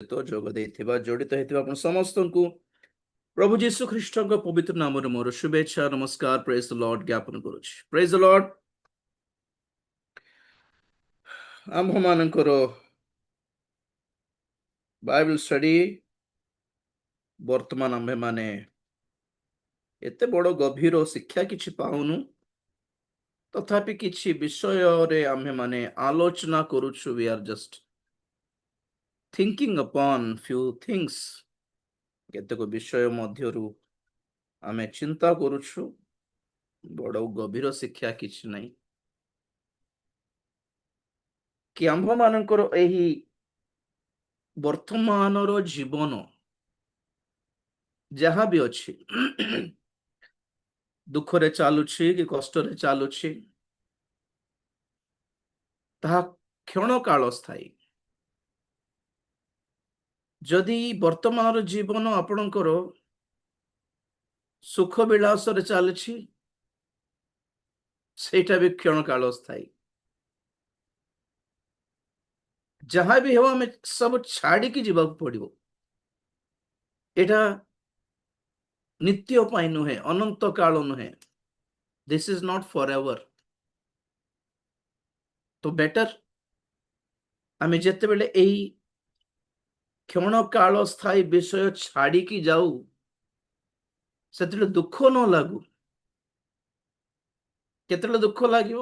ଯୋଗ ଦେଇଥିବା ଜଡ଼ିତ ହେଇଥିବା ଆପଣ ସମସ୍ତଙ୍କୁ ପ୍ରଭୁ ଯୀଶୁ ଖ୍ରୀଷ୍ଟଙ୍କ ପବିତ୍ର ନାମରେ ମୋର ଶୁଭେଚ୍ଛା ନମସ୍କାର ପ୍ରେଜ୍ ଦ ଲର୍ଡ ଜ୍ଞାପନ କରୁଛି। ପ୍ରେଜ୍ ଦ ଲର୍ଡ। ଆମ୍ଭମାନଙ୍କର ବାଇବଲ ଷ୍ଟଡି ବର୍ତ୍ତମାନ ଆମ୍ଭେମାନେ ଏତେ ବଡ଼ ଗଭୀର ଶିକ୍ଷା କିଛି ପାଉନୁ, ତଥାପି କିଛି ବିଷୟରେ ଆମ୍ଭେମାନେ ଆଲୋଚନା କରୁଛୁ। we are just thinking upon few things। କେତେକ ବିଷୟ ମଧ୍ୟରୁ ଆମେ ଚିନ୍ତା କରୁଛୁ, ବଡ଼ ଗଭୀର ଶିକ୍ଷା କିଛି ନାହିଁ। କି ଆମ୍ଭମାନଙ୍କର ଏହି ବର୍ତ୍ତମାନର ଜୀବନ ଯାହା ବି ଅଛି ଦୁଃଖରେ ଚାଲୁଛି କି କଷ୍ଟରେ ଚାଲୁଛି, ତାହା କ୍ଷଣକାଳ ସ୍ଥାୟୀ। ଯଦି ବର୍ତ୍ତମାନର ଜୀବନ ଆପଣଙ୍କର ସୁଖ ବିଳାସରେ ଚାଲିଛି, ସେଇଟା ବି କ୍ଷଣକାଳ ସ୍ଥାୟୀ। ଯାହା ବି ହେଉ ଆମେ ସବୁ ଛାଡ଼ିକି ଯିବାକୁ ପଡ଼ିବ। ଏଇଟା ନିତ୍ୟ ପାଇଁ ନୁହେଁ, ଅନନ୍ତ କାଳ ନୁହେଁ। This is not for ever. ତ ବେଟର ଆମେ ଯେତେବେଳେ ଏହି କ୍ଷଣକାଳ ସ୍ଥାୟୀ ବିଷୟ ଛାଡ଼ିକି ଯାଉ, ସେତେବେଳେ ଦୁଃଖ ନ ଲାଗୁ। କେତେବେଳେ ଦୁଃଖ ଲାଗିବ?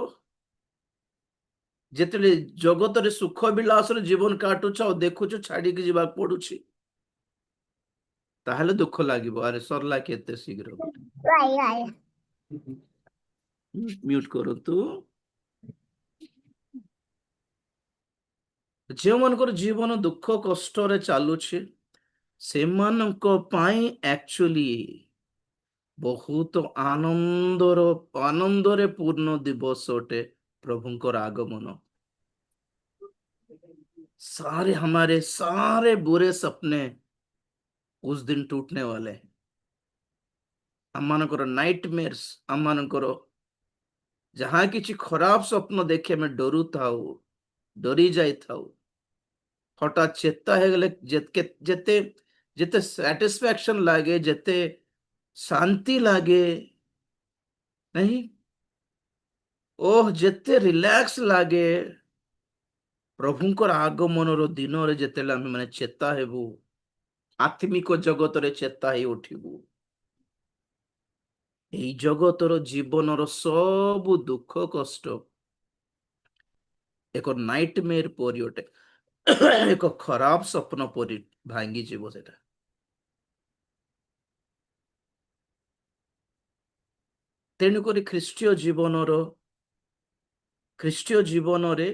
ଯେତେବେଳେ ଜଗତରେ ସୁଖ ବିଳାସରେ ଜୀବନ କାଟୁଛ ଆଉ ଦେଖୁଛୁ ଛାଡ଼ିକି ଯିବାକୁ ପଡୁଛି, ତାହେଲେ ଦୁଃଖ ଲାଗିବ। ଆରେ ସରିଲା କେତେ ଶୀଘ୍ର। ମ୍ୟୁଟ କରନ୍ତୁ। ଯେଉଁମାନଙ୍କର ଜୀବନ ଦୁଃଖ କଷ୍ଟରେ ଚାଲୁଛି, ସେମାନଙ୍କ ପାଇଁ ଆକ୍ଚୁଆଲି ବହୁତ ଆନନ୍ଦରେ ପୂର୍ଣ୍ଣ ଦିବସ ଅଟେ प्रभुଙ୍କର आगमन। हमारे सारे बुरे सपने उस दिन टूटने वाले हैं। अम्मानकर नाइटमेयर्स, अम्मानकर जहाँ किसी खराब स्वप्न देखे में डरू था, डरी जाई था, हठात चेता है गले जेते जेते सैटिस्फैक्शन लागे, जेते शांति लागे नहीं, ओह जेते रिलैक्स लागे प्रभुଙ୍କର आगमनର ଦିନରେ ଯେତେବେଳେ ଆମେ ମାନେ ଚେତା ହେବୁ, ଆତ୍ମିକ ଜଗତରେ ଚେତା ହେଇ ଉଠିବୁ। ଏହି ଜଗତର ଜୀବନର ସବୁ ଦୁଃଖ କଷ୍ଟ ଏକ ନାଇଟମେୟର ପରି ଅଟେ, ଏକ ଖରାପ ସ୍ୱପ୍ନ ପରି ଭାଙ୍ଗିଯିବ ସେଟା। ତେଣୁକରି ଖ୍ରୀଷ୍ଟୀୟ ଜୀବନରେ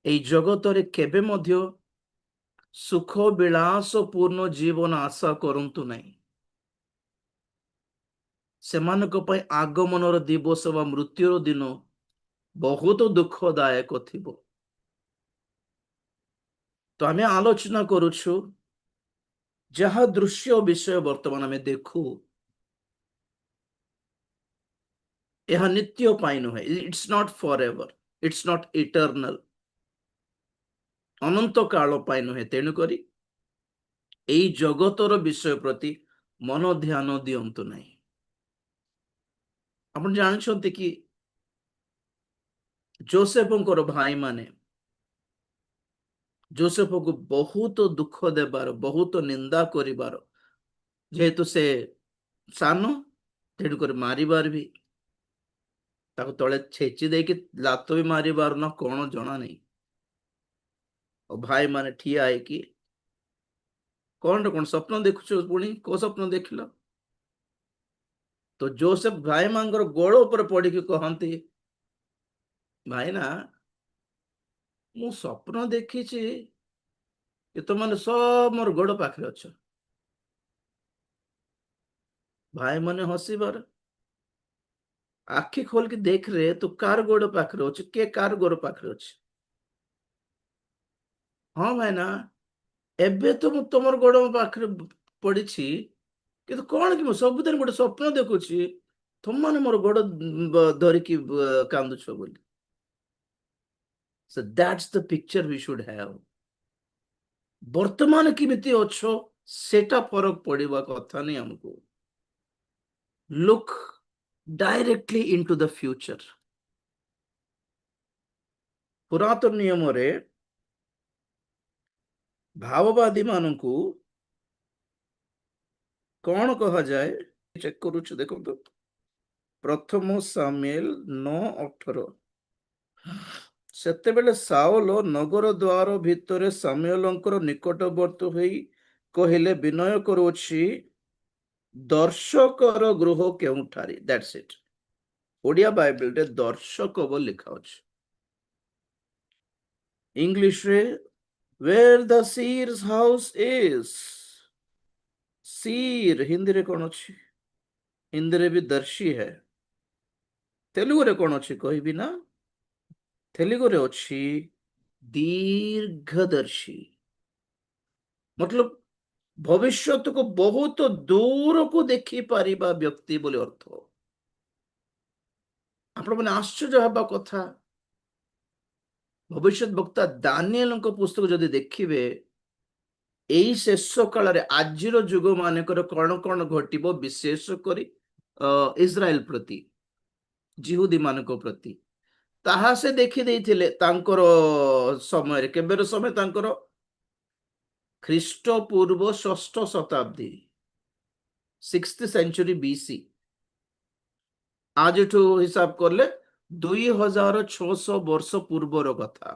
এই ଜଗତରେ କେବେ ମଧ୍ୟ ସୁଖ ବିଳାସ ପୂର୍ଣ୍ଣ ଜୀବନ ଆଶା କରନ୍ତୁ ନାହିଁ। ସେମାନଙ୍କ ପାଇଁ ଆଗମନର ଦିବସ ବା ମୃତ୍ୟୁର ଦିନ ବହୁତ ଦୁଃଖଦାୟକ ଥିବ। ତ ଆମେ ଆଲୋଚନା କରୁଛୁ, ଯାହା ଦୃଶ୍ୟ ବିଷୟ ବର୍ତ୍ତମାନ ଆମେ ଦେଖୁ, ଏହା ନିତ୍ୟ ପାଇଁ ନୁହେଁ। It's not forever, it's not eternal, ଅନନ୍ତ କାଳ ପାଇଁ ନୁହେଁ। ତେଣୁକରି এই ଜଗତର ବିଷୟ ପ୍ରତି ମନ ଧ୍ୟାନ ଦିଅନ୍ତୁ ନାହିଁ। ଆପଣ ଜାଣିଛନ୍ତି କି ଯୋସେଫଙ୍କର ଭାଇମାନେ ଯୋସେଫକୁ ବହୁତ ଦୁଃଖ ଦେବାର, ବହୁତ ନିନ୍ଦା କରିବାର, ଯେହେତୁ ସେ ସାନ, ତେଣୁକରି ମାରିବାର ବି, ତାକୁ ତଳେ ଛେଚି ଦେଇକି ଲାତ ବି ମାରିବାର ନା କଣ ଜଣା ନାହିଁ। ଆଉ ଭାଇମାନେ ଠିଆ ହେଇକି କଣ ସ୍ୱପ୍ନ ଦେଖୁଛୁ, ପୁଣି କୋଉ ସ୍ୱପ୍ନ ଦେଖିଲ? ତ ଯୋସେଫ ଭାଇମାନଙ୍କର ଗୋଳ ଉପରେ ପଡିକି କହନ୍ତି, ଭାଇନା ମୁଁ ସ୍ୱପ୍ନ ଦେଖିଛି कि तुमने सब मोर गोड़ पाखे अछ। भाई मैंने हसीबार, आखि खोल के देख रे तू कार गोड़ पाखे अच्छे, के कार गोड़ पाखे अच्छे? हाँ भाई ना, एबे तो मु तुमर गोड़ पाखे पड़ी कि कौन कि सबुदिन गोटे स्वप्न देखुची तुम मैंने मोर गोड़ धरिकी कांदुछ बोली। So that's the picture we should have. ବର୍ତ୍ତମାନ କେମିତି ଅଛ ସେଟା ଫରକ ପଡିବା କଥା ନାହିଁ ଆମକୁ। ଲୁକ୍ ଡାଇରେକ୍ଟଲି ଇନଟୁ ଦ ଫ୍ୟୁଚର। ପୁରାତନ ନିୟମରେ ଭାବବାଦୀ ମାନଙ୍କୁ କଣ କୁହାଯାଏ ଚେକ୍ କରୁଛୁ ଦେଖନ୍ତୁ। ପ୍ରଥମ ସାମୁଏଲ 9:18। ସେତେବେଳେ ସାଉଲ ନଗର ଦ୍ୱାର ଭିତରେ ସାମୁଏଲଙ୍କର ନିକଟବର୍ତ୍ତୀ ହୋଇ କହିଲେ, ବିନୟ କରୁଅଛି, ଦର୍ଶକର ଗୃହ କେଉଁଠାରେ? ଦ୍ୟାଟ୍ସ ଇଟ୍। ଓଡ଼ିଆ ବାଇବେଲରେ ଦର୍ଶକ ବୋଲି ଲେଖା ଅଛି। ଇଂଲିଶରେ where the seer's house is। सीर ହିନ୍ଦୀରେ କଣ ଅଛି? ହିନ୍ଦୀରେ ବି ଦର୍ଶୀ है। ତେଲୁଗୁରେ କଣ ଅଛି କହିବି ନା? ତେଲୁଗୁରେ ଅଛି ଦୀର୍ଘଦର୍ଶୀ। मतलब ଭବିଷ୍ୟତକୁ ବହୁତ ଦୂରକୁ ଦେଖିପାରିବା ବ୍ୟକ୍ତି ବୋଲି ଅର୍ଥ। ଆପଣମାନେ ଆଶ୍ଚର୍ଯ୍ୟ ହେବା କଥା, ଭବିଷ୍ୟତ ବକ୍ତା ଦାନିଏଲଙ୍କ ପୁସ୍ତକ ଯଦି ଦେଖିବେ, ଏଇ ଶେଷ କାଳରେ ଆଜିର ଯୁଗ ମାନଙ୍କର କଣ କଣ ଘଟିବ, ବିଶେଷ କରି ଇସ୍ରାଏଲ ପ୍ରତି, ଜିହୁଦୀ ମାନଙ୍କ ପ୍ରତି, ତାହା ସେ ଦେଖି ଦେଇଥିଲେ ତାଙ୍କର ସମୟରେ। କେବେର ସମୟ ତାଙ୍କର? ଖ୍ରୀଷ୍ଟପୂର୍ବ 6ଠ ଶତାବ୍ଦୀ, 6th century BC। ଆଜିଠୁ ହିସାବ କଲେ 2600 ବର୍ଷ ପୂର୍ବର କଥା।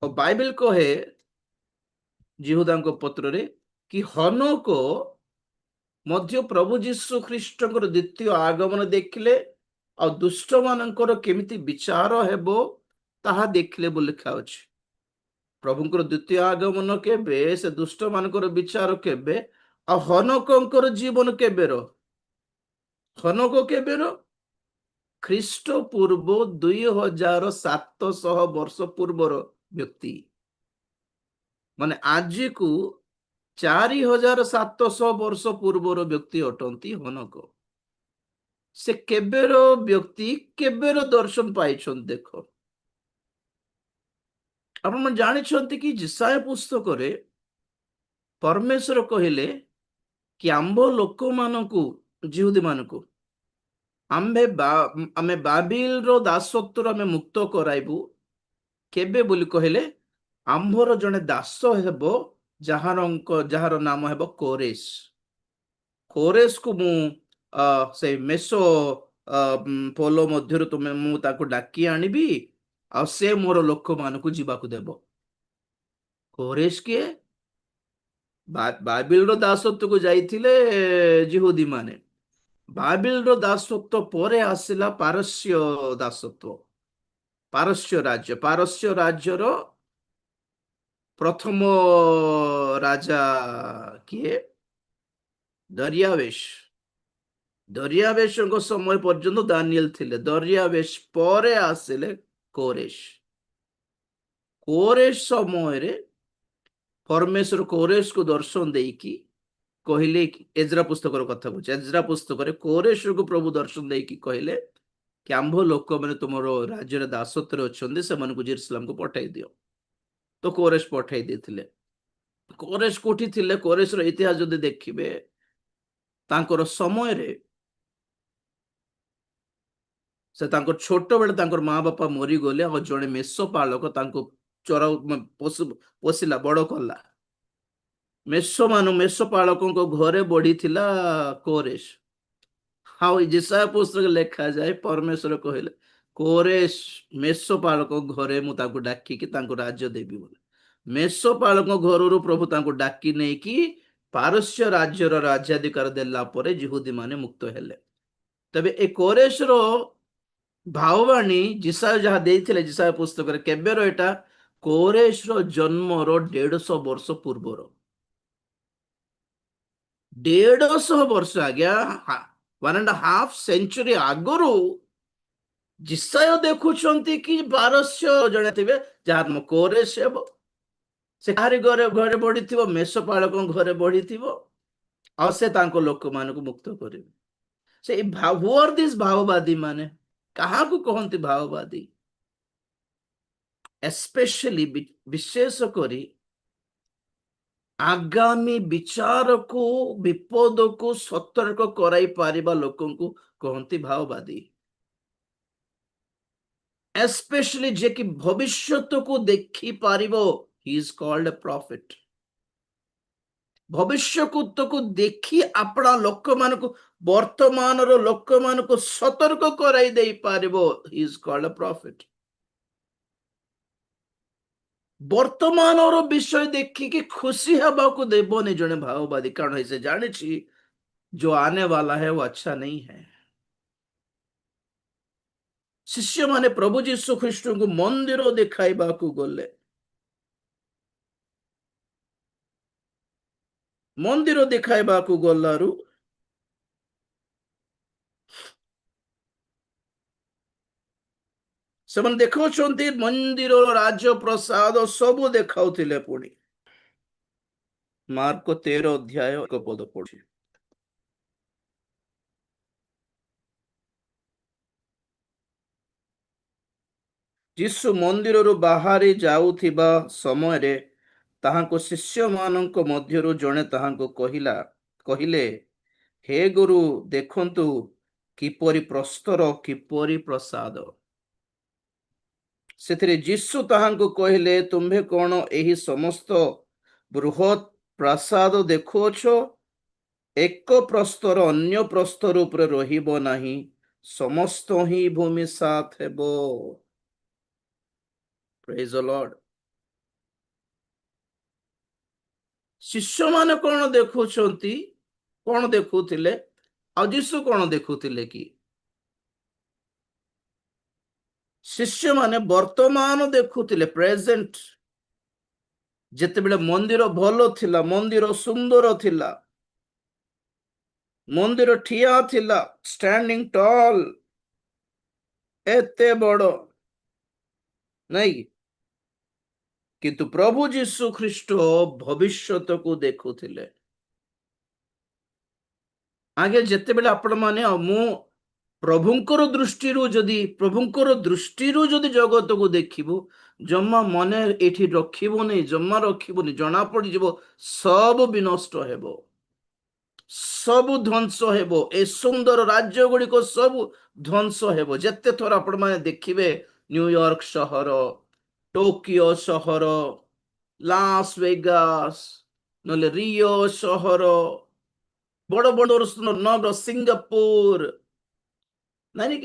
ବାଇବେଲ କହେ ଜିହୁଦାଙ୍କ ପତ୍ରରେ କି ହନୋକ ମଧ୍ୟ ପ୍ରଭୁ ଯୀଶୁ ଖ୍ରୀଷ୍ଟଙ୍କର ଦ୍ୱିତୀୟ ଆଗମନ ଦେଖିଲେ, ଆଉ ଦୁଷ୍ଟ ମାନଙ୍କର କେମିତି ବିଚାର ହେବ ତାହା ଦେଖିଲେ ବୋଲି ଲେଖା ଅଛି। ପ୍ରଭୁଙ୍କର ଦ୍ୱିତୀୟ ଆଗମନ କେବେ, ସେ ଦୁଷ୍ଟ ମାନଙ୍କର ବିଚାର କେବେ, ଆଉ ହନୋକଙ୍କର ଜୀବନ କେବେର? ହନୋକ କେବେର? ଖ୍ରୀଷ୍ଟପୂର୍ବ 2700 ବର୍ଷ ପୂର୍ବର ବ୍ୟକ୍ତି। ମାନେ ଆଜିକୁ 4700 ବର୍ଷ ପୂର୍ବର ବ୍ୟକ୍ତି ଅଟନ୍ତି ହନୋକ। ସେ କେବେର ବ୍ୟକ୍ତି, କେବେର ଦର୍ଶନ ପାଇଛନ୍ତି ଦେଖ। ଆପଣ ଜାଣିଛନ୍ତି କି ଯିଶାୟା ପୁସ୍ତକରେ ପରମେଶ୍ୱର କହିଲେ କି ଆମ୍ଭ ଲୋକମାନଙ୍କୁ, ଜିହୁଦୀ ମାନଙ୍କୁ ଆମେ ବାବିଲର ଦାସତ୍ୱରୁ ଆମେ ମୁକ୍ତ କରାଇବୁ। କେବେ ବୋଲି କହିଲେ, ଆମ୍ଭର ଜଣେ ଦାସ ହେବ ଯାହାର ନାମ ହେବ କୋରେଶ। କୋରେଶକୁ ମୁଁ ସେଇ ମେସୋ ପୋଲୋ ମଧ୍ୟରୁ ମୁଁ ତାକୁ ଡାକି ଆଣିବି, ଆଉ ସେ ମୋର ଲୋକମାନଙ୍କୁ ଯିବାକୁ ଦେବ। କୋରେଶ କିଏ? ବାବିଲର ଦାସତ୍ୱକୁ ଯାଇଥିଲେ ଜିହୁଦୀ ମାନେ। ବାବିଲର ଦାସତ୍ୱ ପରେ ଆସିଲା ପାରସ୍ୟ ଦାସତ୍ୱ, ପାରସ୍ୟ ରାଜ୍ୟ। ପାରସ୍ୟ ରାଜ୍ୟର ପ୍ରଥମ ରାଜା କିଏ? ଦରିୟାବେଶ। ଦରିୟାବେଶଙ୍କ ସମୟ ପର୍ଯ୍ୟନ୍ତ ଦାନିଏଲ ଥିଲେ। ଦରିୟାବେଶ ପରେ ଆସିଲେ କୋରେଶ। କୋରେଶ ସମୟରେ ପରମେଶ୍ୱର କୋରେଶକୁ ଦର୍ଶନ ଦେଇକି କହିଲେ, ଏଜ୍ରା ପୁସ୍ତକର କଥା କହୁଛି, ଏଜ୍ରା ପୁସ୍ତକରେ କୋରେଶକୁ ପ୍ରଭୁ ଦର୍ଶନ ଦେଇକି କହିଲେ କି ଆମ୍ଭ ଲୋକମାନେ ତୁମର ରାଜ୍ୟରେ ଦାସତ୍ୱରେ ଅଛନ୍ତି, ସେମାନଙ୍କୁ ଜେରୁସାଲେମକୁ ପଠାଇ ଦିଅ। ତ କୋରେଶ ପଠାଇ ଦେଇଥିଲେ। କୋରେଶ କୋଉଠି ଥିଲେ? କୋରେଶର ଇତିହାସ ଯଦି ଦେଖିବେ, ତାଙ୍କର ସମୟରେ ସେ ତାଙ୍କର ଛୋଟବେଳେ ତାଙ୍କର ମା ବାପା ମରିଗଲେ, ଆଉ ଜଣେ ମେଷ ପାଳକ ତାଙ୍କୁ ପୋଷିଲା, ବଡ କଲା। ମେଷ ପାଳକଙ୍କ ଘରେ ବଢିଥିଲା କୋରେଶ। ଆଉ ଯିଶାୟା ପୁସ୍ତକ ଲେଖାଯାଏ, ପରମେଶ୍ୱର କହିଲେ କୋରେଶ ମେଷ ପାଳକ ଘରେ ମୁଁ ତାଙ୍କୁ ଡାକିକି ତାଙ୍କୁ ରାଜ୍ୟ ଦେବି ବୋଲି। ମେଷ ପାଳକ ଘରରୁ ପ୍ରଭୁ ତାଙ୍କୁ ଡାକି ନେଇକି ପାରସ୍ୟ ରାଜ୍ୟର ରାଜ୍ୟାଧିକାର ଦେଲା ପରେ ଜିହୁଦୀ ମାନେ ମୁକ୍ତ ହେଲେ। ତେବେ ଏ କୋରେଶର ଭାବବାଣୀ ଯିଶାୟା ଯାହା ଦେଇଥିଲେ ଯିଶାୟା ପୁସ୍ତକରେ, କେବେର ଏଟା? କୋରେଶର ଜନ୍ମର 150 ବର୍ଷ ପୂର୍ବର। 150 ବର୍ଷ, ଆଜ୍ଞା, 1.5 ସେଞ୍ଚୁରୀ ଆଗରୁ ଯିଶାୟା ଦେଖୁଛନ୍ତି କି ପାରସ୍ୟ ଜଣେ ଥିବେ ଯାହାର ନାମ କୋରେଶ ହେବ। ସେ କାହାରି ଘରେ ବଢିଥିବ? ମେଷ ପାଳକଙ୍କ ଘରେ ବଢିଥିବ, ଆଉ ସେ ତାଙ୍କ ଲୋକମାନଙ୍କୁ ମୁକ୍ତ କରିବେ। ସେ ହୁ ଆର୍ ଦିସ୍ ଭାବବାଦୀ ମାନେ? କାହାକୁ କହନ୍ତି ଭାବବାଦୀ? ଏସ୍ପେଶାଲି, ବିଶେଷ କରି ଆଗାମୀ ବିଚାରକୁ ବିପଦକୁ ସତର୍କ କରାଇ ପାରିବା ଲୋକଙ୍କୁ କହନ୍ତି ଭାଓବାଦୀ। ଏସ୍ପେଶାଲି ଯେ କି ଭବିଷ୍ୟତକୁ ଦେଖି ପାରିବ, ହି ଇଜ କଲ୍ଡ ଏ ପ୍ରଫେଟ। ଭବିଷ୍ୟତକୁ ଦେଖି ଆପଣା ଲୋକମାନଙ୍କୁ, ବର୍ତ୍ତମାନର ଲୋକମାନଙ୍କୁ ସତର୍କ କରାଇ ଦେଇ ପାରିବ, ହି ଇଜ କଲ୍ଡ ଏ ପ୍ରଫେଟ। ବର୍ତ୍ତମାନର ବିଷୟ ଦେଖିକି ଖୁସି ହେବାକୁ ଦେବନି ଜଣେ ଭାଓବାଦୀ, କାରଣ ସେ ଜାଣିଛି जो आने वाला है वो अच्छा नहीं है। शिष्य माने प्रभु जीशु ख्रीष्ट को मंदिर देखाइबाकू गले, मंदिर देखाइबाकू गलारू ସେମାନେ ଦେଖାଉଛନ୍ତି ମନ୍ଦିରର ରାଜପ୍ରସାଦ ସବୁ ଦେଖାଉଥିଲେ। ପୁଣି ମାର୍କ 13 ଅଧ୍ୟାୟ 1 ପଦ ପଢି, ଯୀଶୁ ମନ୍ଦିରରୁ ବାହାରି ଯାଉଥିବା ସମୟରେ ତାହାଙ୍କ ଶିଷ୍ୟମାନଙ୍କ ମଧ୍ୟରୁ ଜଣେ ତାହାଙ୍କୁ କହିଲେ, ହେ ଗୁରୁ, ଦେଖନ୍ତୁ କିପରି ପ୍ରସ୍ତର, କିପରି ପ୍ରସାଦ। ସେଥିରେ ଯୀଶୁ ତାହାଙ୍କୁ କହିଲେ, ତୁମ୍ଭେ କଣ ଏହି ସମସ୍ତ ବୃହତ୍ ପ୍ରାସାଦ ଦେଖୁଅଛ? ଏକ ପ୍ରସ୍ତର ଅନ୍ୟ ପ୍ରସ୍ତର ଉପରେ ରହିବ ନାହିଁ, ସମସ୍ତ ହିଁ ଭୂମି ସାତ ହେବ। ପ୍ରେଜ୍ ଦ ଲର୍ଡ। ଶିଷ୍ୟମାନେ କଣ ଦେଖୁଛନ୍ତି, କଣ ଦେଖୁଥିଲେ, ଆଉ ଯୀଶୁ କଣ ଦେଖୁଥିଲେ କି? ଶିଷ୍ୟମାନେ ବର୍ତ୍ତମାନ ଦେଖୁଥିଲେ, ପ୍ରେଜେଣ୍ଟ। ଯେତେବେଳେ ମନ୍ଦିର ଭଲ ଥିଲା, ମନ୍ଦିର ସୁନ୍ଦର ଥିଲା, ମନ୍ଦିର ଠିଆ ଥିଲା, ଷ୍ଟାଣ୍ଡିଂ ଟଲ୍, ଏତେ ବଡ ନାଇଁ, କିନ୍ତୁ ପ୍ରଭୁ ଯୀଶୁ ଖ୍ରୀଷ୍ଟ ଭବିଷ୍ୟତକୁ ଦେଖୁଥିଲେ। ଆଗେ ଯେତେବେଳେ ଆପଣ ମାନେ ମୁଁ ପ୍ରଭୁଙ୍କର ଦୃଷ୍ଟିରୁ ଯଦି ଜଗତକୁ ଦେଖିବୁ, ଜମା ମନେ ଏଠି ରଖିବୁନି, ଜମା ରଖିବୁନି, ଜଣା ପଡିଯିବ ସବୁ ବିନଷ୍ଟ ହେବ, ସବୁ ଧ୍ୱଂସ ହେବ, ଏ ସୁନ୍ଦର ରାଜ୍ୟ ଗୁଡିକ ସବୁ ଧ୍ୱଂସ ହେବ। ଯେତେ ଥର ଆପଣ ମାନେ ଦେଖିବେ ନ୍ୟୁୟର୍କ ସହର, ଟୋକିଓ ସହର, ଲାସ୍ ଭେଗାସ୍, ନହେଲେ ରିଓ ସହର, ବଡ ବଡ ନଗର, ସିଙ୍ଗାପୁର, ନାଇଁ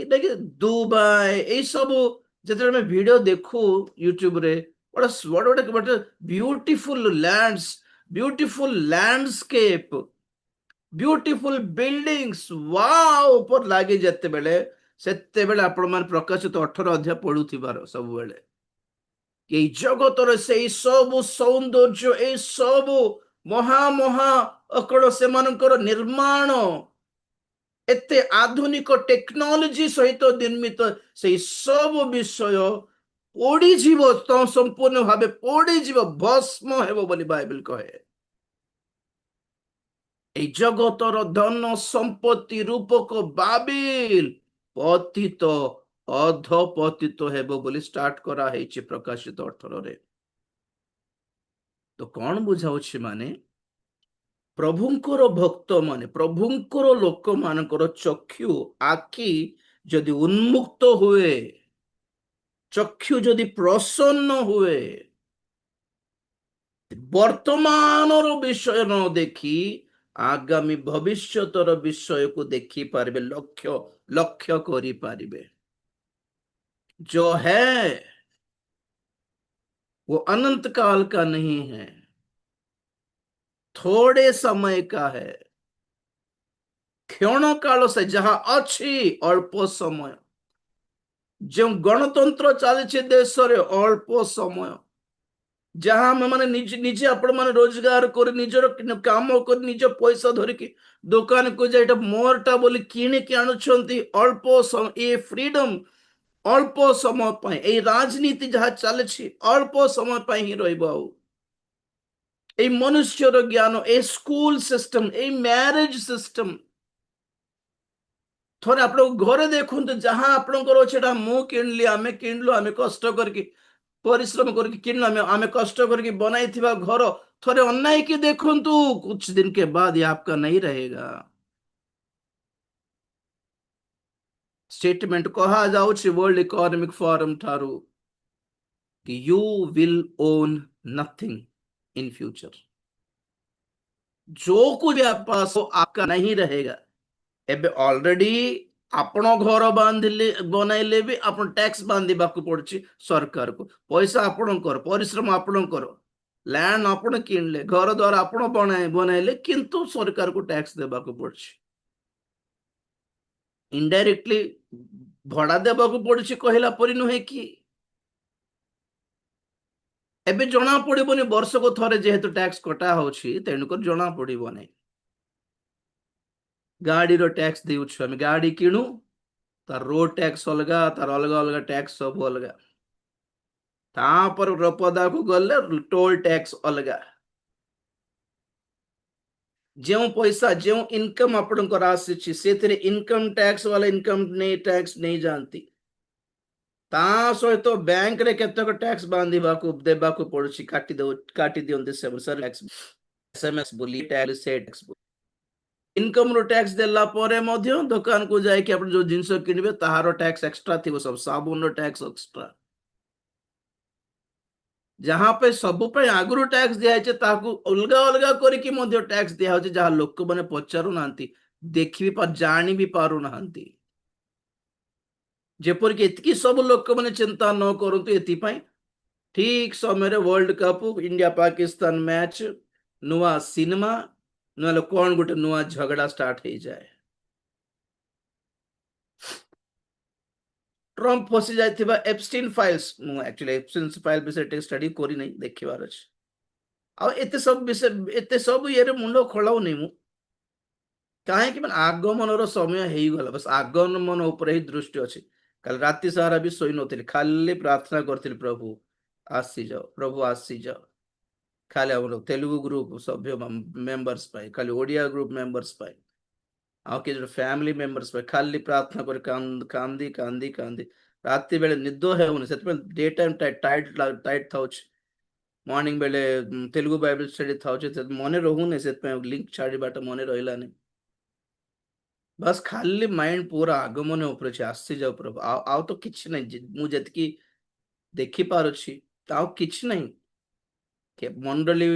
ଦୁବାଇ, ଏଇ ସବୁ ଯେତେବେଳେ ଆମେ ଭିଡିଓ ଦେଖୁ ୟୁଟ୍ୟୁବରେ, ଗୋଟେ ବ୍ୟୁଟିଫୁଲ ଲ୍ୟାଣ୍ଡସ୍କେପ, ବ୍ୟୁଟିଫୁଲ ବିଲ୍ଡିଂସ୍, ୱାଓ ଉପରେ ଲାଗି ସେତେବେଳେ ଆପଣ ମାନେ ପ୍ରକାଶିତ 18 ଅଧ୍ୟାୟ ପଢୁଥିବାର ସବୁବେଳେ ଏଇ ଜଗତର ସେଇ ସବୁ ସୌନ୍ଦର୍ଯ୍ୟ, ଏଇ ସବୁ ମହା ଅକଳ ସେମାନଙ୍କର ନିର୍ମାଣ, ଏତେ ଆଧୁନିକ ଟେକ୍ନୋଲୋଜି ସହିତ ନିର୍ମିତ ସେଇ ସବୁ ବିଷୟ ପୋଡିଯିବ, ସମ୍ପୂର୍ଣ୍ଣ ଭାବେ ପୋଡିଯିବ, ଭସ୍ମ ହେବ ବୋଲି ବାଇବେଲ କହେ। এই জগতର ଧନ ସମ୍ପତ୍ତି ରୂପକ ବାବିଲ ପତିତ ଅଧପତିତ ହେବ ବୋଲି ଷ୍ଟାର୍ଟ କରାହେଇଛି ପ୍ରକାଶିତ 18ରେ। ତ କଣ ବୁଝାଉଛି? ମାନେ ପ୍ରଭୁଙ୍କର ଭକ୍ତ ମାନେ, ପ୍ରଭୁଙ୍କର ଲୋକମାନଙ୍କର ଚକ୍ଷୁ, ଆଖି ଯଦି ଉନ୍ମୁକ୍ତ ହୁଏ, ଚକ୍ଷୁ ଯଦି ପ୍ରସନ୍ନ ହୁଏ, ବର୍ତ୍ତମାନର ବିଷୟ ନ ଦେଖି आगामी भविष्यतर विषय को देखी पारिबे, लक्ष्य करी पारिबे। जो है वो अनंत काल का नहीं है, थोड़े समय का है। क्षण काल से जहां अच्छी अल्प समय, जो गणतंत्र चली देश रे अल्प समय, जहां मैंने निजे आपण मैंने रोजगार कर निजर काम कर निज पैसा धरिकी दुकान को जाए मोरटा बोली किणिकी आणुछंती, अल्प समय, ये फ्रीडम अल्प समय पाए, ये राजनीति जहाँ चलछि अल्प समय पाए ही रहिबो। ए मनुष्यर ज्ञान, ए स्कूल सिस्टम, ए मैरिज सिस्टम, थोड़े आप घरे देखते जहां आपंकर अच्छे मु किणली, आम किणलु, आम कष्ट करके परिश्रम करके किणलु, आम कष्ट करके बनाई घर थोड़े अन्याय की देखो तो कुछ दिन के बाद ये आपका नहीं रहेगा। स्टेटमेंट कहा जाऊँ वर्ल्ड इकोनॉमिक फोरम ठारू कि you will own nothing in future. जो कुछ आप पास हो आपका नहीं रहेगा। एबे ऑलरेडी आपण घर बांधिले बनाइले भी आपण टैक्स बांधिबाकू पड़ुछि सरकार को। पैसा आपणकर परिश्रम आपणकर लैंड आपण किनले घर द्वार आपण बनाइले किंतु सरकार को टैक्स देबाकू पड़ुछि। इनडायरेक्टली भड़ा देबाकू पड़ुछि कहला परि नुहे कि एबे जना पड़िबोनी वर्ष को थरे जेहेतु टैक्स कटा होछि तेणुकर जना पड़िबोनी। गाड़ी रो टैक्स देउछु हम गाड़ी किणु तार रोड टैक्स अलगा तार अलग अलग टैक्स सब अलगा तापर पदा को गले टोल टैक्स अलगा। जो पैसा जो इनकम आपणकर आसी से इनकम टैक्स वाला इनकम नहीं टैक्स नहीं जानती ता सहित बैंक रे केतक टैक्स बांधिबाकू देबाकू पड़ुछि काटी दियंते से सर टैक्स एसएमएस बोली टैक्स से टैक्स इनकम रो टैक्स देला परे मध्य दुकान को जाय कि आपण जो जिंस किनबे ताहारो टैक्स एक्स्ट्रा थिबो सब साबुन रो टैक्स एक्स्ट्रा जहां पे सब पे आगुरु टैक्स दिया है ताकू अलगा अलगा करके मध्य टैक्स दिया होचे जहां लोक माने पचारु नांती देखि भी पर जानि भी पारु नांती जेपर कि एतकी सब लोक माने चिंता न करंतु एति पई ठीक समय रे world cup India Pakistan match नुआ सिनेमा न कौन गोटे नुआ झगड़ा स्टार्ट हो जाए। ट्रम्प फसी जाइथिबा एप्स्टीन फाइल्स मु एक्चुअली एप्स्टीन फाइल विषय स्टडी करी नहीं देखिबार अछि आ एते सब विषय एते सब ये मुंड खोलाउ नहीं मु काहे कि आगमन रो समय हेई गला बस आगमन ऊपर ही दृष्टि अछि। कल राति सारा भी सोई नथिल खाली प्रार्थना करथिल प्रभु आसी जाओ प्रभु आसी जाओ खाली हमर तेलुगु ग्रुप सभ्य मेंबर्स पाई खाली ओडिया ग्रुप मेंबर्स पाई आ के जो फैमिली मेंबर्स पाई खाली प्रार्थना कर कांदी कांदी कांदी राति बेले निदो हेउनी सेतबे डे टाइम टाइट टाइट थाउछ मॉर्निंग बेले तेलुगु बाइबल स्टडी थाउछ मने रहूने सेतबे लिंक छाड़ी बाट मने रहिलानी बस खाली माइंड पूरा आगमन ऊपर अछि आसी जाओ प्रभु आउ तो किछ नहीं मु जतकी देखि पारुछि ताउ किछ नहीं के मंडली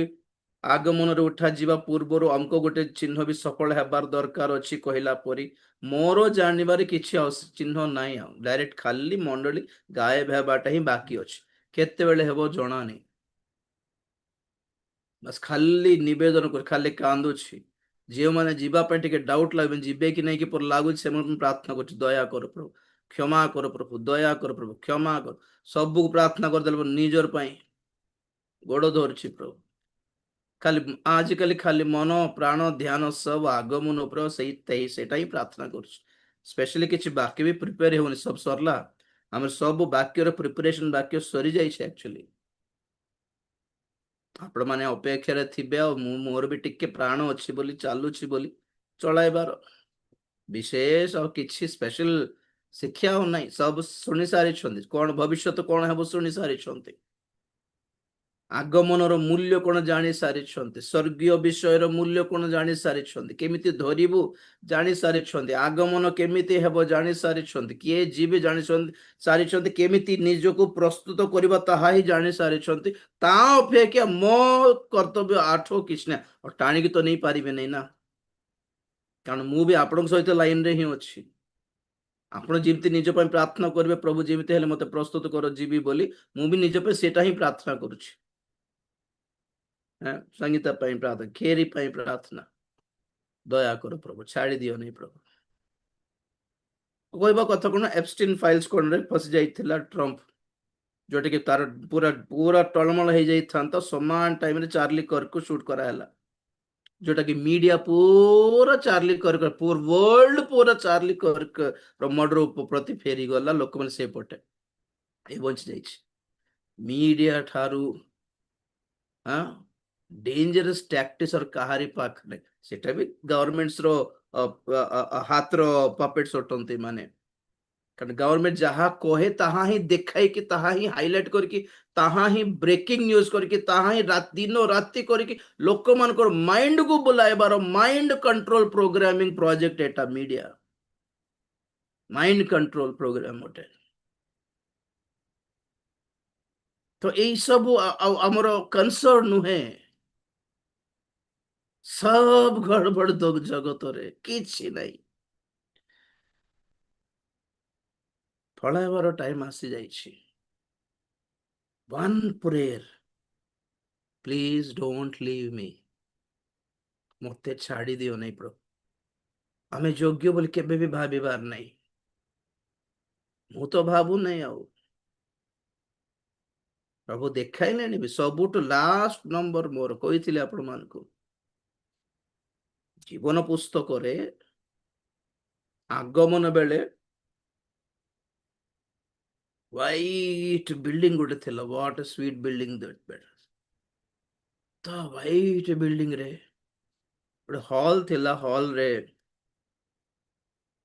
आगमन रे उठा जीवा पूर्वर हमको गोटे चिन्ह भी सफल हेबार दरकार अछि कहला परी मोरो जानिबार किछि चिन्ह नाही डायरेक्ट खाली मंडली गायब हेबाटा ही बाकी अछि केते बेले हेबो जणा नहीं बस खाली निवेदन कर खाली कांदुछि जो मैंने जीवाई टे डाउट लगे जीवे कि नहीं कि पर लगुच से प्रार्थना कर दया कर प्रभु क्षमा कर प्रभु दया कर प्रभु क्षमा कर सबू प्रार्थना करदे निजर गोड़ धरछि प्रभु खाली आजिकल खाली मन प्राण ध्यान सब आगमन उपर सेटा ही प्रार्थना कर स्पेशली किसी वाक्य भी प्रिपेयर होनी सब सरला आम सब वाक्यर प्रिपरेशन वाक्य सरी जाइए एक्चुअली आपण मैंने अपेक्षा थे मोर भी टिके प्राण अच्छी बोली चलुची बोली चलाइबार विशेष और किसी स्पेशल शिक्षा हो नहीं सब शुणी सारी कौन भविष्य कौन हे शुणी सारी आगमन मूल्य कौन जानी सारी स्वर्गीय विषय मूल्य कौन जानी सारी केमिति धरबू जानी सारी आगमन केमिति हेबो जानी सारी किए जीवे जानी सारी केमिति निजको प्रस्तुत करबा ताहा ही जानी सारी ता अपेक्षा मो कर्तव्य आठो किछ ना और टाणी तो नहीं पारिबे नहीं ना कारण मु भी आपण सहित लाइन रे ही अच्छी आपण जेमती निज पे प्रार्थना करेंगे प्रभु जेमती हेले मते प्रस्तुत कर जीवी बोली मु भी निज पे सेटा ही प्रार्थना करुछि संगीता प्रार्थना खेरी प्रार्थना दया कर प्रभु छाड़ी दियो नहीं प्रभु कहवा कथा कौन एप्स्टीन फाइल्स कौन रे फसी जाइथिला ट्रम्प जोटे कि तार पूरा पूरा टलमल हो जाता समान टाइम रे चार्ली कर्क को शूट कराला जोटा कि मीडिया पूरा चार्ली कर्क पूरा वर्ल्ड पूरा चार्ली कर्क मर्डर प्रति फेरी गला लोक मैंने से पटे ये बची जाइए मीडिया ठारू हाँ डेंजरस टैक्टिस और कहारी पाखरे सेटा भी गवर्नमेंट्स रो हाथ रो पपेट्स अटंती माने कारण गवर्नमेंट जहाँ कहे ताहा ही देखाई कि ताहा ही हाईलाइट करके ताहा ही ब्रेकिंग न्यूज करके ताहा ही दिन राति करके लोक मानकर माइंड को बुलाइबार माइंड कंट्रोल प्रोग्रामिंग प्रोजेक्ट एटा मीडिया माइंड कंट्रोल प्रोग्राम गोटे तो यही सब आमर कंसर्न नुहे सब गड़बड़ जगत रे किछि नहीं फलाइबार टाइम आसी जाइछि one prayer please don't leave me मते छाड़ी दियो नहीं प्रभु आमे योग्य बोली केबे भी भाबिबार नहीं मु तो भाबू नहीं आउ प्रभु देखाइले भी सबुठ लास्ट नंबर मोर कही आपण मान को जीवन पुस्तक रे आगमन बेले व्हाइट बिल्डिंग गोटे थिला what a sweet building that better तो व्हाइट बिल्डिंग रे गोटे हॉल थिला हॉल रे